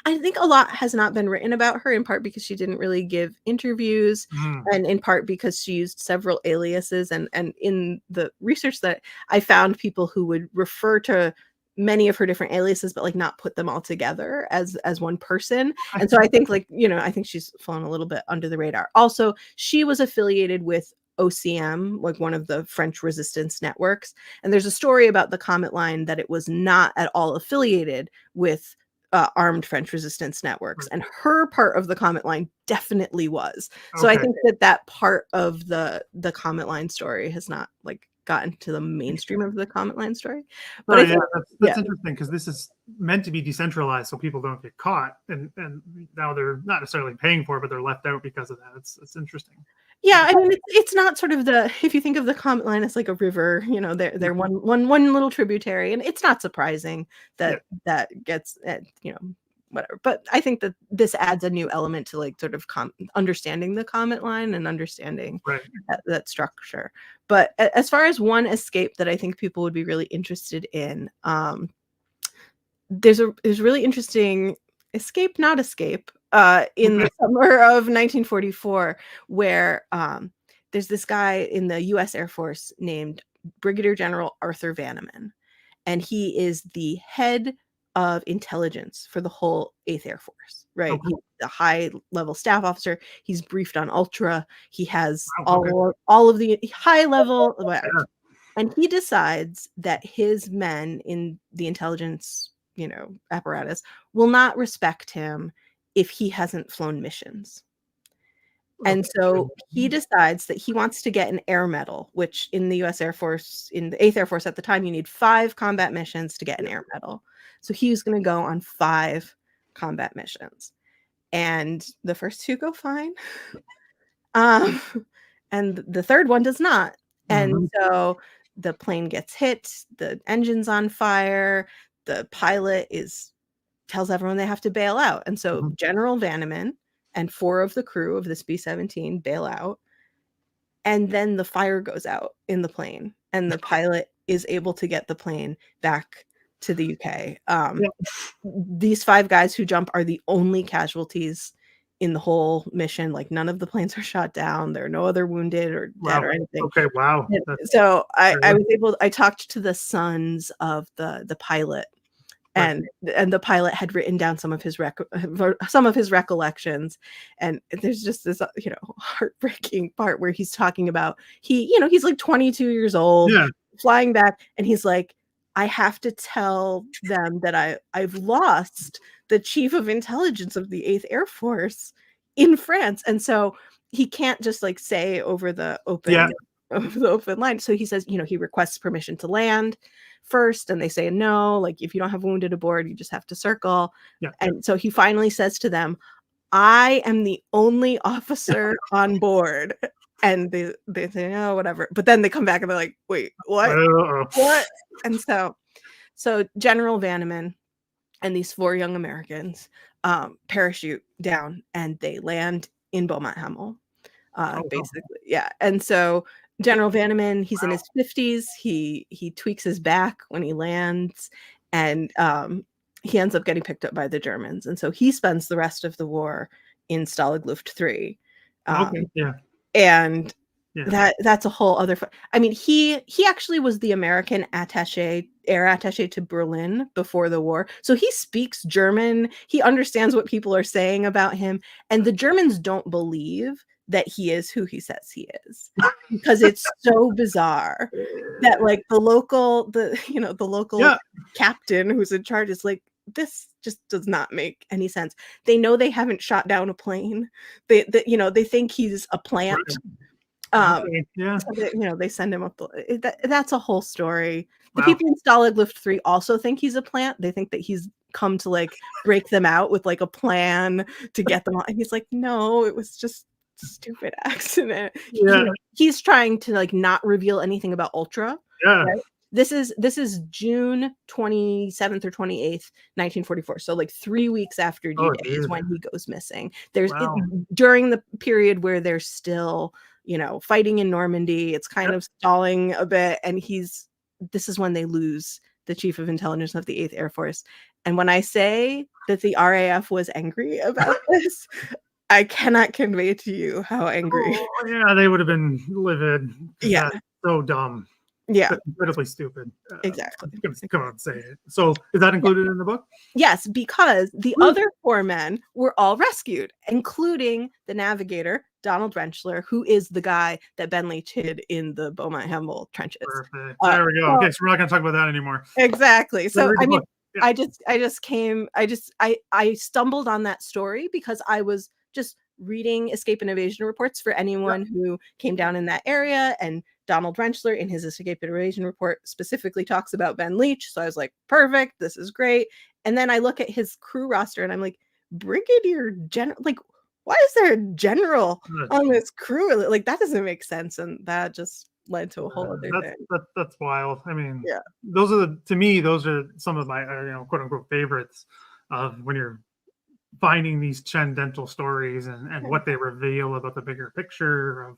I think a lot has not been written about her, in part because she didn't really give interviews, and in part because she used several aliases. And in the research that I found, people who would refer to many of her different aliases, but like not put them all together as one person. And so I think I think she's flown a little bit under the radar. Also, she was affiliated with OCM, like one of the French resistance networks. And there's a story about the Comet line that it was not at all affiliated with armed French resistance networks, and her part of the Comet line definitely was. So I think that part of the Comet line story has not gotten to the mainstream of the Comet line story. But that's interesting, because this is meant to be decentralized so people don't get caught, and now they're not necessarily paying for it, but they're left out because of that. It's interesting. Yeah, I mean, it's not sort of if you think of the Comet line as like a river, they're one little tributary, and it's not surprising that gets, whatever. But I think that this adds a new element to sort of understanding the Comet line and understanding that structure. But as far as one escape that I think people would be really interested in, there's really interesting escape, not escape, in the summer of 1944, where there's this guy in the U.S. Air Force named Brigadier General Arthur Vanneman, and he is the head of intelligence for the whole 8th Air Force, right? He's the high-level staff officer. He's briefed on Ultra. He has all of the high-level, and he decides that his men in the intelligence apparatus will not respect him if he hasn't flown missions. And so he decides that he wants to get an air medal, which in the U.S. Air Force, in the 8th Air Force at the time, you need 5 combat missions to get an air medal. So he was going to go on 5 combat missions. And the first 2 go fine. And the third one does not. And so the plane gets hit, the engine's on fire, the pilot tells everyone they have to bail out. And so General Vanneman and 4 of the crew of this B-17 bail out. And then the fire goes out in the plane, and the pilot is able to get the plane back to the UK. These 5 guys who jump are the only casualties in the whole mission. None of the planes are shot down. There are no other wounded or dead or anything. Okay, wow. So I talked to the sons of the pilot, and the pilot had written down some of his recollections, and there's just this heartbreaking part where he's talking about he's like 22 years old, flying back, and he's like, I have to tell them that I've lost the chief of intelligence of the 8th Air Force in France, and so he can't just say over the open line. So he says, he requests permission to land first, and they say no. If you don't have wounded aboard, you just have to circle. And so he finally says to them, I am the only officer on board. And they say, oh, whatever. But then they come back and they're like, wait, what? What? And so General Vanneman and these 4 young Americans parachute down, and they land in Beaumont Hamel, basically. Yeah. And so General Vanneman, he's in his 50s. He tweaks his back when he lands, and he ends up getting picked up by the Germans. And so he spends the rest of the war in Stalag Luft 3. And that's a whole other. I mean, he actually was the American air attaché to Berlin before the war. So he speaks German. He understands what people are saying about him. And the Germans don't believe that he is who he says he is, because it's so bizarre that the local captain who's in charge is like, this just does not make any sense. They know they haven't shot down a plane. They they think he's a plant. Okay, yeah. So they send him up. That's a whole story. The Wow. people in Stalag Luft 3 also think he's a plant. They think that he's come to like break them out with like a plan to get them on. And he's like, no, it was just stupid accident. Yeah. He's trying to like not reveal anything about Ultra. Yeah. Right? This is June 27th or 28th, 1944. So like 3 weeks after D-Day is when he goes missing. There's during the period where they're still, fighting in Normandy. It's kind of stalling a bit, and this is when they lose the chief of intelligence of the 8th Air Force. And when I say that the RAF was angry about this, I cannot convey to you how angry. Oh, yeah, they would have been livid. Yeah. That's so dumb. Yeah. Incredibly stupid. Exactly. Come on, say it. So is that included in the book? Yes, because the other 4 men were all rescued, including the navigator, Donald Rentschler, who is the guy that Ben Leach hid in the Beaumont Hamel trenches. Perfect. There we go. Okay, so we're not going to talk about that anymore. Exactly. So I mean, yeah. I stumbled on that story because I was just reading escape and evasion reports for anyone who came down in that area, and Donald Rentschler in his escape and evasion report specifically talks about Ben Leach. So I was like, perfect, this is great. And then I look at his crew roster and I'm like, Brigadier General, like, why is there a general on this crew? Like, that doesn't make sense. And that just led to a whole other thing. That's wild. I mean, those are some of my quote unquote favorites of when you're finding these transcendental stories and what they reveal about the bigger picture of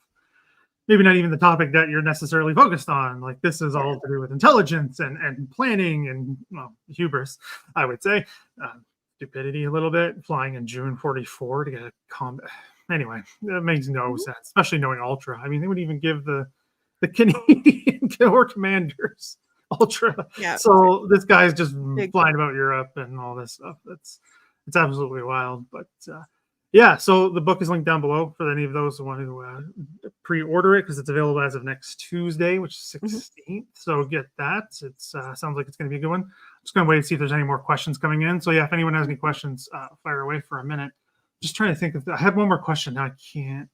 maybe not even the topic that you're necessarily focused on. Like, this is all to do with intelligence and planning and hubris, I would say. Stupidity a little bit, flying in June 44 to get a combat. Anyway, that makes no sense, especially knowing Ultra. I mean, they would even give the Canadian Corps commanders Ultra. Yeah. So this guy's just flying about Europe and all this stuff. It's absolutely wild. But so the book is linked down below for any of those who want to pre-order it, because it's available as of next Tuesday, which is 16th. So get that. It sounds like it's going to be a good one. I'm just going to wait and see if there's any more questions coming in. So yeah, if anyone has any questions, fire away for a minute. Just trying to think I have one more question. Now I can't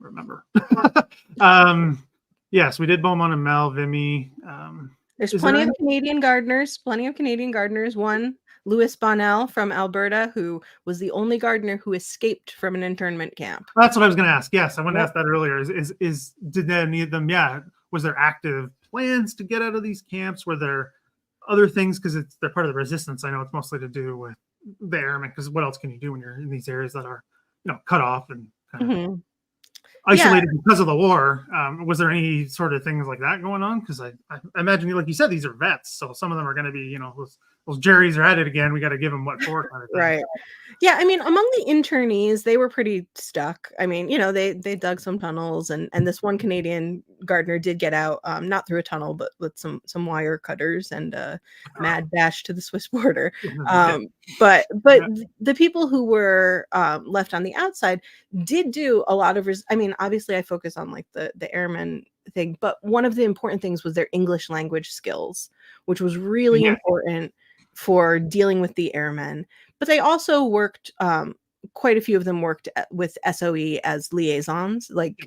remember. Yes, we did Beaumont and Mel, Vimy. There's plenty of Canadian gardeners. One, Louis Bonnell from Alberta, who was the only gardener who escaped from an internment camp. That's what I was going to ask. Yes, I wanted to ask that earlier. Did any of them? Yeah, was there active plans to get out of these camps? Were there other things, because they're part of the resistance? I know it's mostly to do with the airmen, because what else can you do when you're in these areas that are cut off and kind of isolated because of the war? Was there any sort of things like that going on? Because I imagine, like you said, these are vets, so some of them are going to be those Jerry's are at it again. We got to give them what for, kind of thing. Right. Yeah, I mean, among the internees, they were pretty stuck. I mean, they dug some tunnels, and this one Canadian gardener did get out, not through a tunnel, but with some wire cutters and a mad dash to the Swiss border. But the people who were left on the outside did do a lot of. I mean, obviously, I focus on like the airmen thing, but one of the important things was their English language skills, which was really important for dealing with the airmen. But they also worked, quite a few of them worked with SOE as liaisons, like,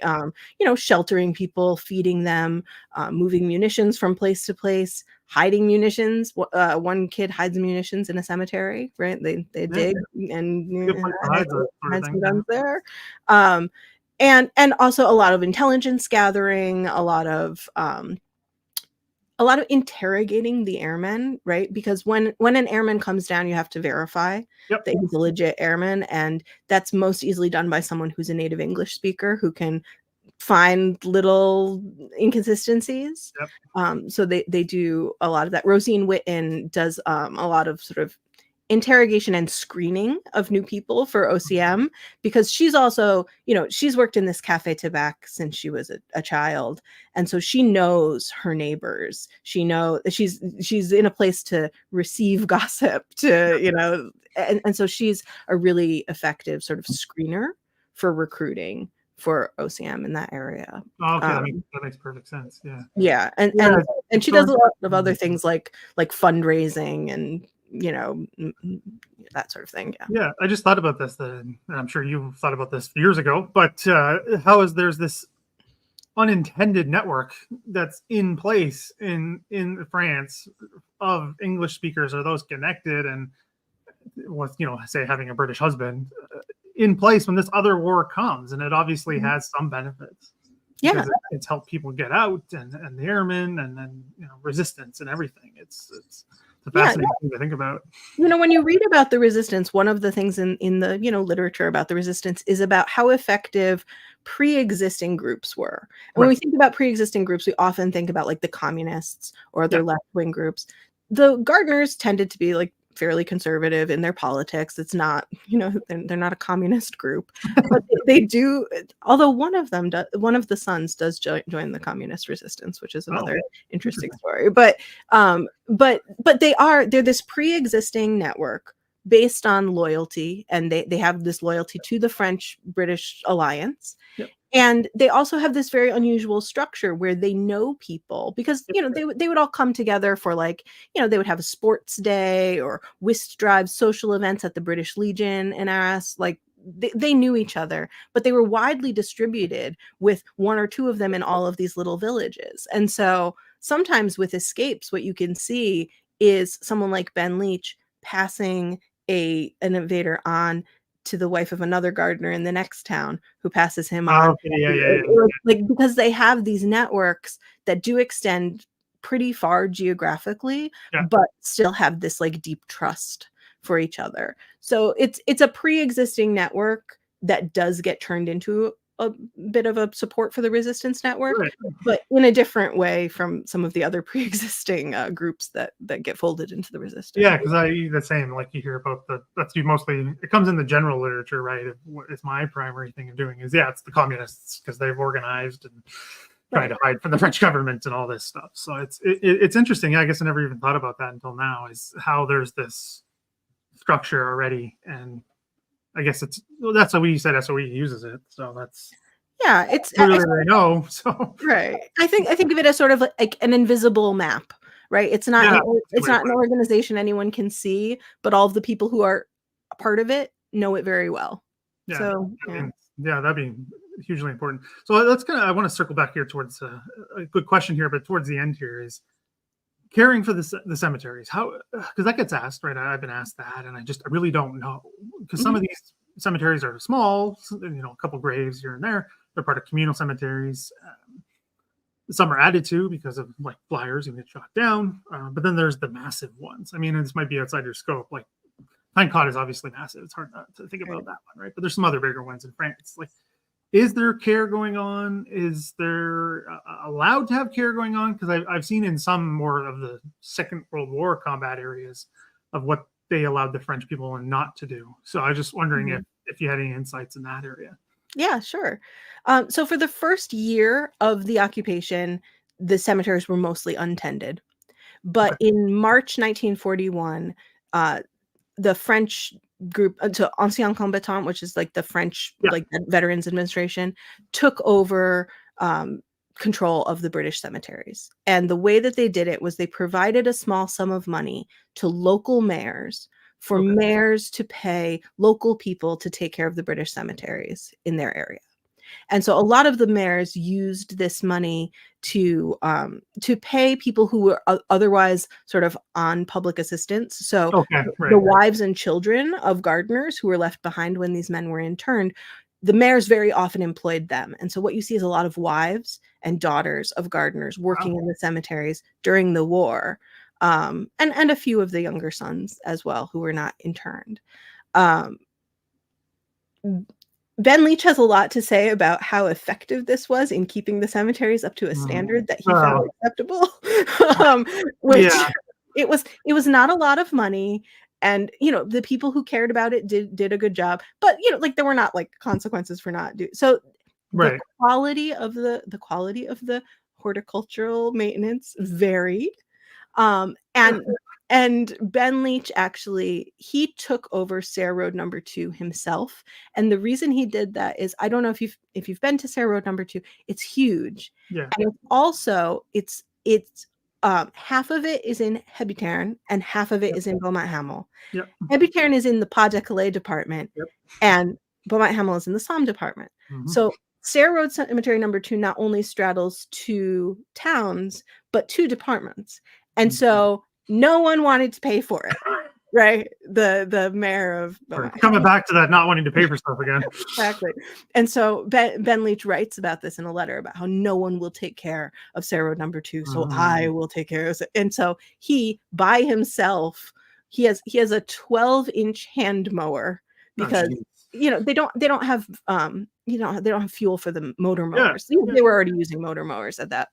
sheltering people, feeding them, moving munitions from place to place, hiding munitions. One kid hides munitions in a cemetery, right? They dig and hide some guns there. And also a lot of intelligence gathering, a lot of interrogating the airmen, right? Because when an airman comes down, you have to verify that he's a legit airman, and that's most easily done by someone who's a native English speaker who can find little inconsistencies. So they do a lot of that. Rosine Witten does a lot of sort of interrogation and screening of new people for OCM, because she's also, she's worked in this Cafe Tabac since she was a child, and so she knows her neighbors. She knows she's in a place to receive gossip, to and so she's a really effective sort of screener for recruiting for OCM in that area. Okay, that makes perfect sense. Yeah. Yeah, and she does a lot of other things like fundraising and that sort of thing. Yeah, I just thought about this, and I'm sure you've thought about this years ago. But there's this unintended network that's in place in France of English speakers or those connected, and with say having a British husband in place when this other war comes, and it obviously has some benefits. Yeah, it's helped people get out, and the airmen, and then resistance and everything. It's a fascinating thing to think about. When you read about the resistance, one of the things in the literature about the resistance is about how effective pre-existing groups were. And when we think about pre-existing groups, we often think about like the communists or other left-wing groups. The Gardeners tended to be like fairly conservative in their politics. It's not, they're not a communist group, but they do. Although one of the sons does join the communist resistance, which is another interesting story. But they're this pre-existing network based on loyalty, and they have this loyalty to the French-British alliance. Yep. And they also have this very unusual structure where they know people because, they would all come together for they would have a sports day or whist drives, social events at the British Legion in Arras. Like they knew each other, but they were widely distributed with one or two of them in all of these little villages. And so sometimes with escapes, what you can see is someone like Ben Leach passing an invader on to the wife of another gardener in the next town who passes him on. Like, because they have these networks that do extend pretty far geographically, but still have this like deep trust for each other. So it's a pre-existing network that does get turned into a bit of a support for the resistance network, but in a different way from some of the other pre-existing groups that get folded into the resistance. Yeah, because the same, like you hear about it comes in the general literature, right? What is my primary thing of doing is it's the communists because they've organized and trying to hide from the French government and all this stuff. So it's interesting. I guess I never even thought about that until now, is how there's this structure already, and I guess that's how we said SOE uses it. So that's it's clearly they know. So right. I think of it as sort of like an invisible map, right? It's not an organization anyone can see, but all of the people who are a part of it know it very well. Yeah. So that'd be hugely important. So I want to circle back here towards a good question here, but towards the end here is caring for the cemeteries. How, because that gets asked, right? I've been asked that, and I really don't know, because some of these cemeteries are small, a couple graves here and there. They're part of communal cemeteries. Some are added to because of like flyers and get shot down. But then there's the massive ones. I mean, this might be outside your scope. Like Pinecott is obviously massive. It's hard not to think about that one, right? But there's some other bigger ones in France. Like, is there care going on? Is there allowed to have care going on? Because I've seen in some more of the Second World War combat areas of what they allowed the French people not to do. So I was just wondering if you had any insights in that area. Yeah, sure. So for the first year of the occupation, the cemeteries were mostly untended. But in March 1941, the French group, to Anciens Combattants, which is like the French like Veterans Administration, took over control of the British cemeteries. And the way that they did it was they provided a small sum of money to local mayors for mayors to pay local people to take care of the British cemeteries in their area. And so a lot of the mayors used this money to pay people who were otherwise sort of on public assistance. So the wives and children of gardeners who were left behind when these men were interned, the mayors very often employed them. And so what you see is a lot of wives and daughters of gardeners working in the cemeteries during the war, and a few of the younger sons as well who were not interned. Ben Leach has a lot to say about how effective this was in keeping the cemeteries up to a standard that he found acceptable. It was not a lot of money, and the people who cared about it did a good job. But like there were not like consequences for not doing so. The quality of the horticultural maintenance varied, and And Ben Leach actually, he took over Sayre Road number 2 himself. And the reason he did that is, I don't know if you've been to Sayre Road number 2, it's huge. Yeah. And it's half of it is in Hebuterne and half of it is in Beaumont Hamel. Yep. Hebuterne is in the Pas de Calais department, Yep. and Beaumont Hamel is in the Somme department. Mm-hmm. So Sayre Road Cemetery number 2 not only straddles 2 towns, but 2 departments. And so no one wanted to pay for it, right? The mayor of coming back to that, not wanting to pay for stuff again. Exactly. And so Ben Leach writes about this in a letter about how no one will take care of Sayre Road number 2, so I will take care of it. And so he, by himself, he has a 12-inch hand mower because they don't have they don't have fuel for the motor mowers. Yeah. They were already using motor mowers at that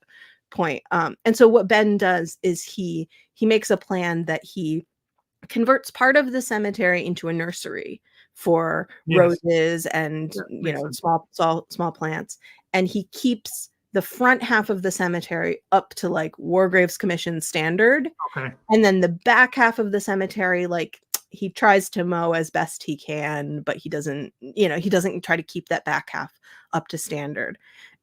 point. And so what Ben does is he makes a plan that he converts part of the cemetery into a nursery for roses and small plants, and he keeps the front half of the cemetery up to like War Graves Commission standard. Okay. And then the back half of the cemetery, like, he tries to mow as best he can, but he doesn't try to keep that back half up to standard.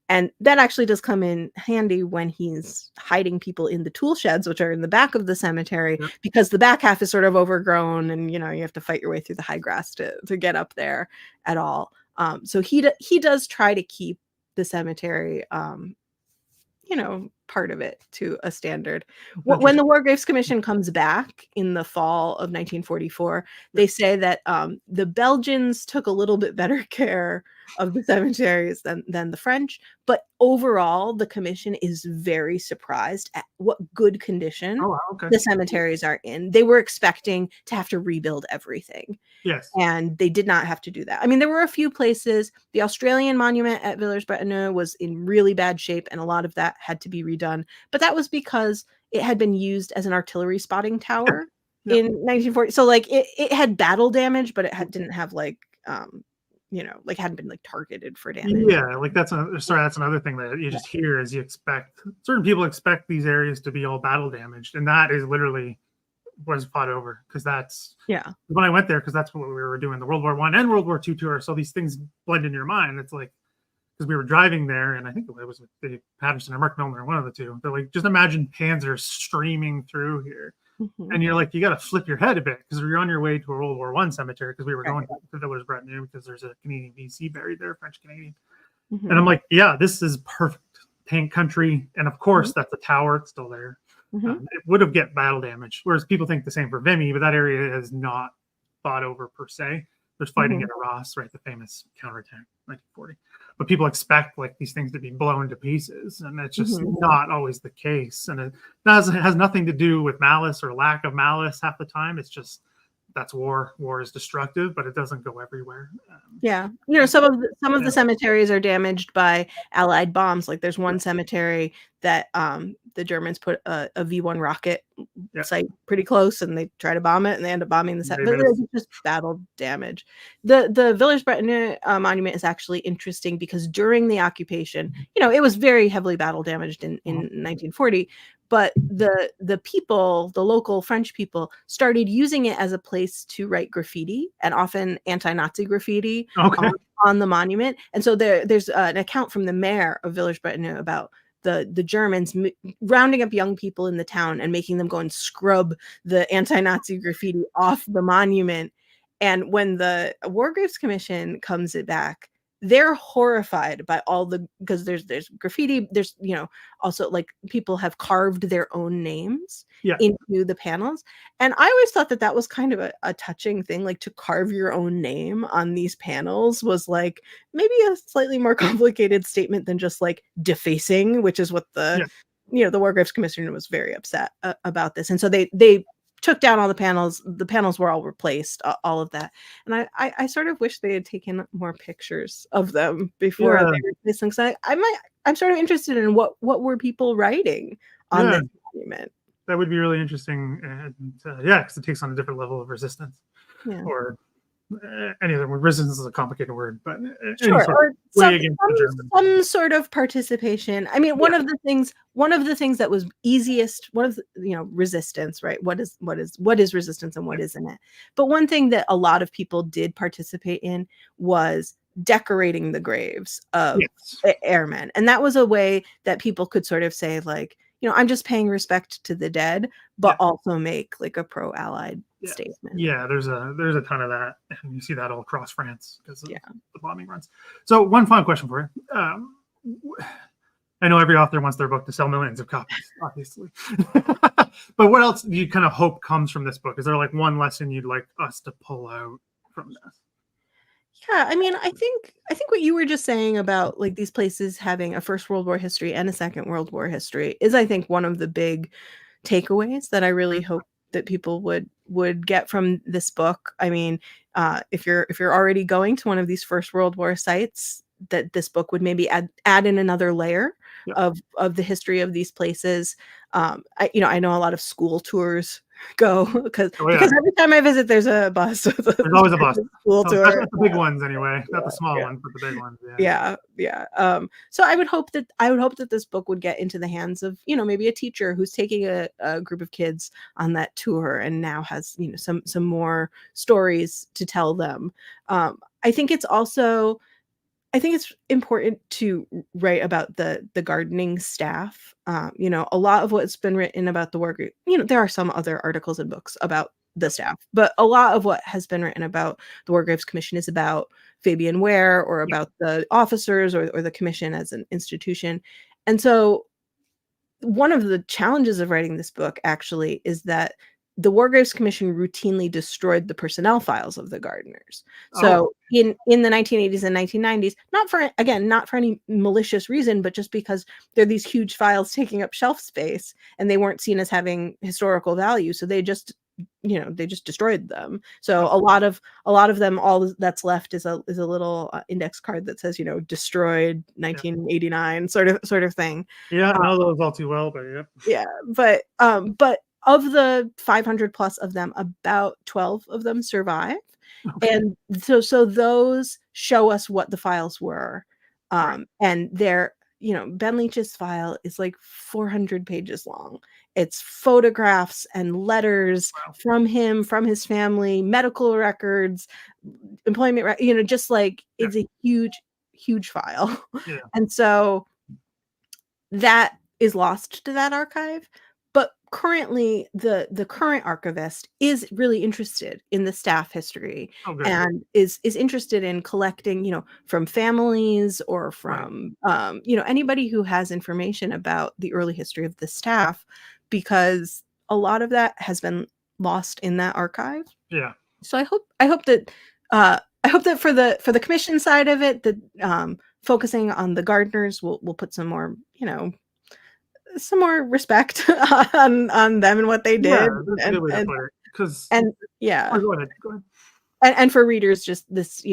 And that actually does come in handy when he's hiding people in the tool sheds, which are in the back of the cemetery, because the back half is sort of overgrown and, you have to fight your way through the high grass to get up there at all. So he does try to keep the cemetery, part of it to a standard. When the War Graves Commission comes back in the fall of 1944, they say that the Belgians took a little bit better care of the cemeteries than the French, but overall the commission is very surprised at what good condition the cemeteries are in. They were expecting to have to rebuild everything. Yes. And they did not have to do that. I mean, there were a few places. The Australian monument at Villers-Bretonneux was in really bad shape, and a lot of that had to be redone. But that was because it had been used as an artillery spotting tower in 1940. So like it had battle damage, but it didn't have like hadn't been like targeted for damage. Yeah, like that's another thing that you just hear is certain people expect these areas to be all battle damaged, and that is literally was fought over, because that's when I went there, because that's what we were doing, the World War I and World War II tour. So these things blend in your mind. It's like, because we were driving there, and I think it was with the Patterson or Mark Milner, one of the two. They're like, just imagine Panzers streaming through here. Mm-hmm. And you're like, you got to flip your head a bit, because you're on your way to a World War I cemetery, because we were going to Villers-Bretonneux because there's a Canadian VC buried there, French Canadian. Mm-hmm. And I'm like, yeah, this is perfect tank country. And of course, that's a tower. It's still there. Mm-hmm. It would have get battle damage, whereas people think the same for Vimy, but that area is not fought over per se. There's fighting at Arras, right? The famous counterattack, 1940. But people expect like these things to be blown to pieces, and it's just not always the case. And it has nothing to do with malice or lack of malice half the time. It's just that's war. War is destructive, but it doesn't go everywhere. Some of the cemeteries are damaged by Allied bombs. Like there's one cemetery that the Germans put a V1 rocket site pretty close, and they try to bomb it, and they end up bombing the site. But it's just battle damage. The Villers-Bretonneux monument is actually interesting because during the occupation, it was very heavily battle damaged in 1940. But the local French people started using it as a place to write graffiti, and often anti-Nazi graffiti on the monument. And so there's an account from the mayor of Villers-Bretonneux about the Germans rounding up young people in the town and making them go and scrub the anti-Nazi graffiti off the monument. And when the War Graves Commission comes back, they're horrified by because there's graffiti. There's, also like people have carved their own names into the panels. And I always thought that was kind of a touching thing, like to carve your own name on these panels was like maybe a slightly more complicated statement than just like defacing, which is what the War Graves Commission was very upset about this. And so they took down all the panels. The panels were all replaced, all of that. And I sort of wish they had taken more pictures of them before they replaced them. So I'm sort of interested in what were people writing on this monument. That would be really interesting. And because it takes on a different level of resistance. Yeah. Or any other word. Resistance is a complicated word, but any Sure, sort or of way against the Germans. some sort of participation. I mean, one of the things that was easiest, one of the, resistance, right? What is resistance and what isn't it? But one thing that a lot of people did participate in was decorating the graves of airmen, and that was a way that people could sort of say, like, I'm just paying respect to the dead, but also make like a pro-Allied statement. Yeah, there's a ton of that, and you see that all across France because of the bombing runs. So one final question for you. I know every author wants their book to sell millions of copies, obviously. But what else do you kind of hope comes from this book? Is there like one lesson you'd like us to pull out from this? Yeah, I mean, I think what you were just saying about like these places having a First World War history and a Second World War history is, I think, one of the big takeaways that I really hope that people would get from this book. I mean, if you're already going to one of these First World War sites, that this book would maybe add in another layer of the history of these places. I know a lot of school tours go because every time I visit, there's a bus. There's always a bus. School tour. Especially the big ones, anyway. Not the small ones, but the big ones. Yeah. So I would hope that this book would get into the hands of maybe a teacher who's taking a group of kids on that tour and now has some more stories to tell them. I think it's important to write about the gardening staff. A lot of what's been written about the war group, there are some other articles and books about the staff, but a lot of what has been written about the War Graves Commission is about Fabian Ware or about the officers or the commission as an institution. And so one of the challenges of writing this book actually is that the War Graves Commission routinely destroyed the personnel files of the gardeners. So in the 1980s and 1990s, not for any malicious reason, but just because they're these huge files taking up shelf space and they weren't seen as having historical value. So they just destroyed them. So a lot of them, all that's left is a little index card that says, destroyed 1989 sort of thing. Yeah, I know those all too well, but but of the 500 plus of them, about 12 of them survive. Okay. And so those show us what the files were. And they're, Ben Leach's file is like 400 pages long. It's photographs and letters from him, from his family, medical records, employment, just like it's a huge file. Yeah. And so that is lost to that archive. But currently, the current archivist is really interested in the staff history and is interested in collecting, from families or from, anybody who has information about the early history of the staff, because a lot of that has been lost in that archive. Yeah. So I hope that for the commission side of it, that focusing on the gardeners will put some more, some more respect on them and what they did. Go ahead. And for readers, just this,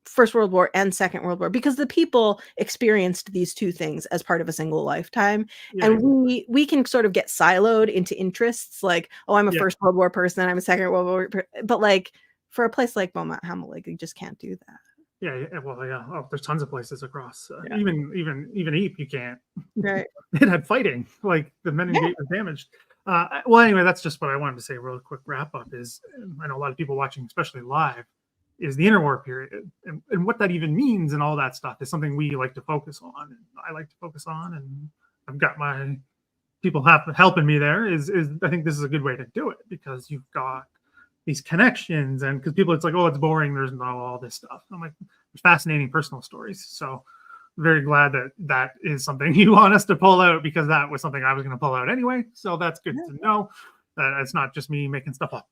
First World War and Second World War, because the people experienced these two things as part of a single lifetime. Yeah. And we can sort of get siloed into interests like, I'm a First World War person, I'm a Second World War but like for a place like Beaumont Hamel, like you just can't do that. There's tons of places across. Even Ypres, you can't. Right. It had fighting, like the Meddy Gate was damaged. Anyway, that's just what I wanted to say. Real quick wrap up is, I know a lot of people watching, especially live, is the interwar period and what that even means and all that stuff is something we like to focus on. And I like to focus on, and I've got my people helping me there. Is I think this is a good way to do it because you've got these connections, and because people, it's like, it's boring. There's not all this stuff. I'm like, there's fascinating personal stories. So very glad that is something you want us to pull out, because that was something I was going to pull out anyway. So that's good to know that it's not just me making stuff up.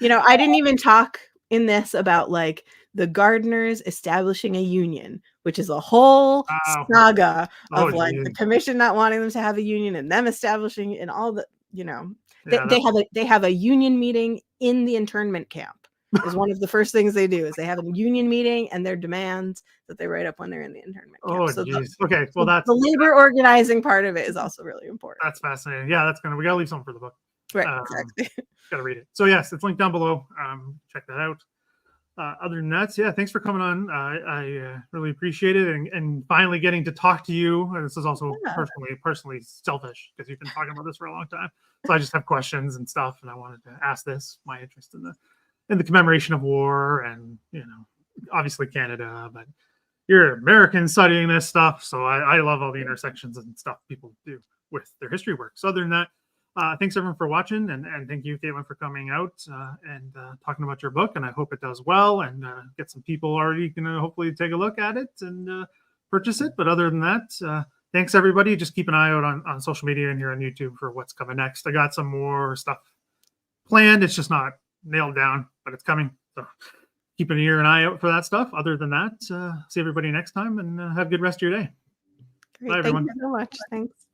I didn't even talk in this about like the gardeners establishing a union, which is a whole saga of the commission not wanting them to have a union and them establishing and all the, they have a union meeting in the internment camp. Is one of the first things they do is they have a union meeting and their demands that they write up when they're in the internment camp. That's the labor organizing part of it is also really important. That's fascinating. Yeah, we gotta leave something for the book. Right, Um, exactly. Got to read it. So yes, it's linked down below. Check that out. Other than that, yeah, thanks for coming on. I really appreciate it, and finally getting to talk to you. And this is also Yeah. personally selfish because you've been talking about this for a long time. So I just have questions and stuff, and I wanted to ask this. My interest in the commemoration of war, and obviously Canada, but you're American studying this stuff, so I love all the intersections and stuff people do with their history work. So other than that, thanks everyone for watching, and thank you, Caitlin, for coming out and talking about your book. And I hope it does well, and get some people already going to hopefully take a look at it and purchase it. But other than that, thanks everybody. Just keep an eye out on social media and here on YouTube for what's coming next. I got some more stuff planned. It's just not nailed down, but it's coming. So keep an ear and eye out for that stuff. Other than that, see everybody next time, and have a good rest of your day. Great. Bye, everyone. Thank you so much. Thanks.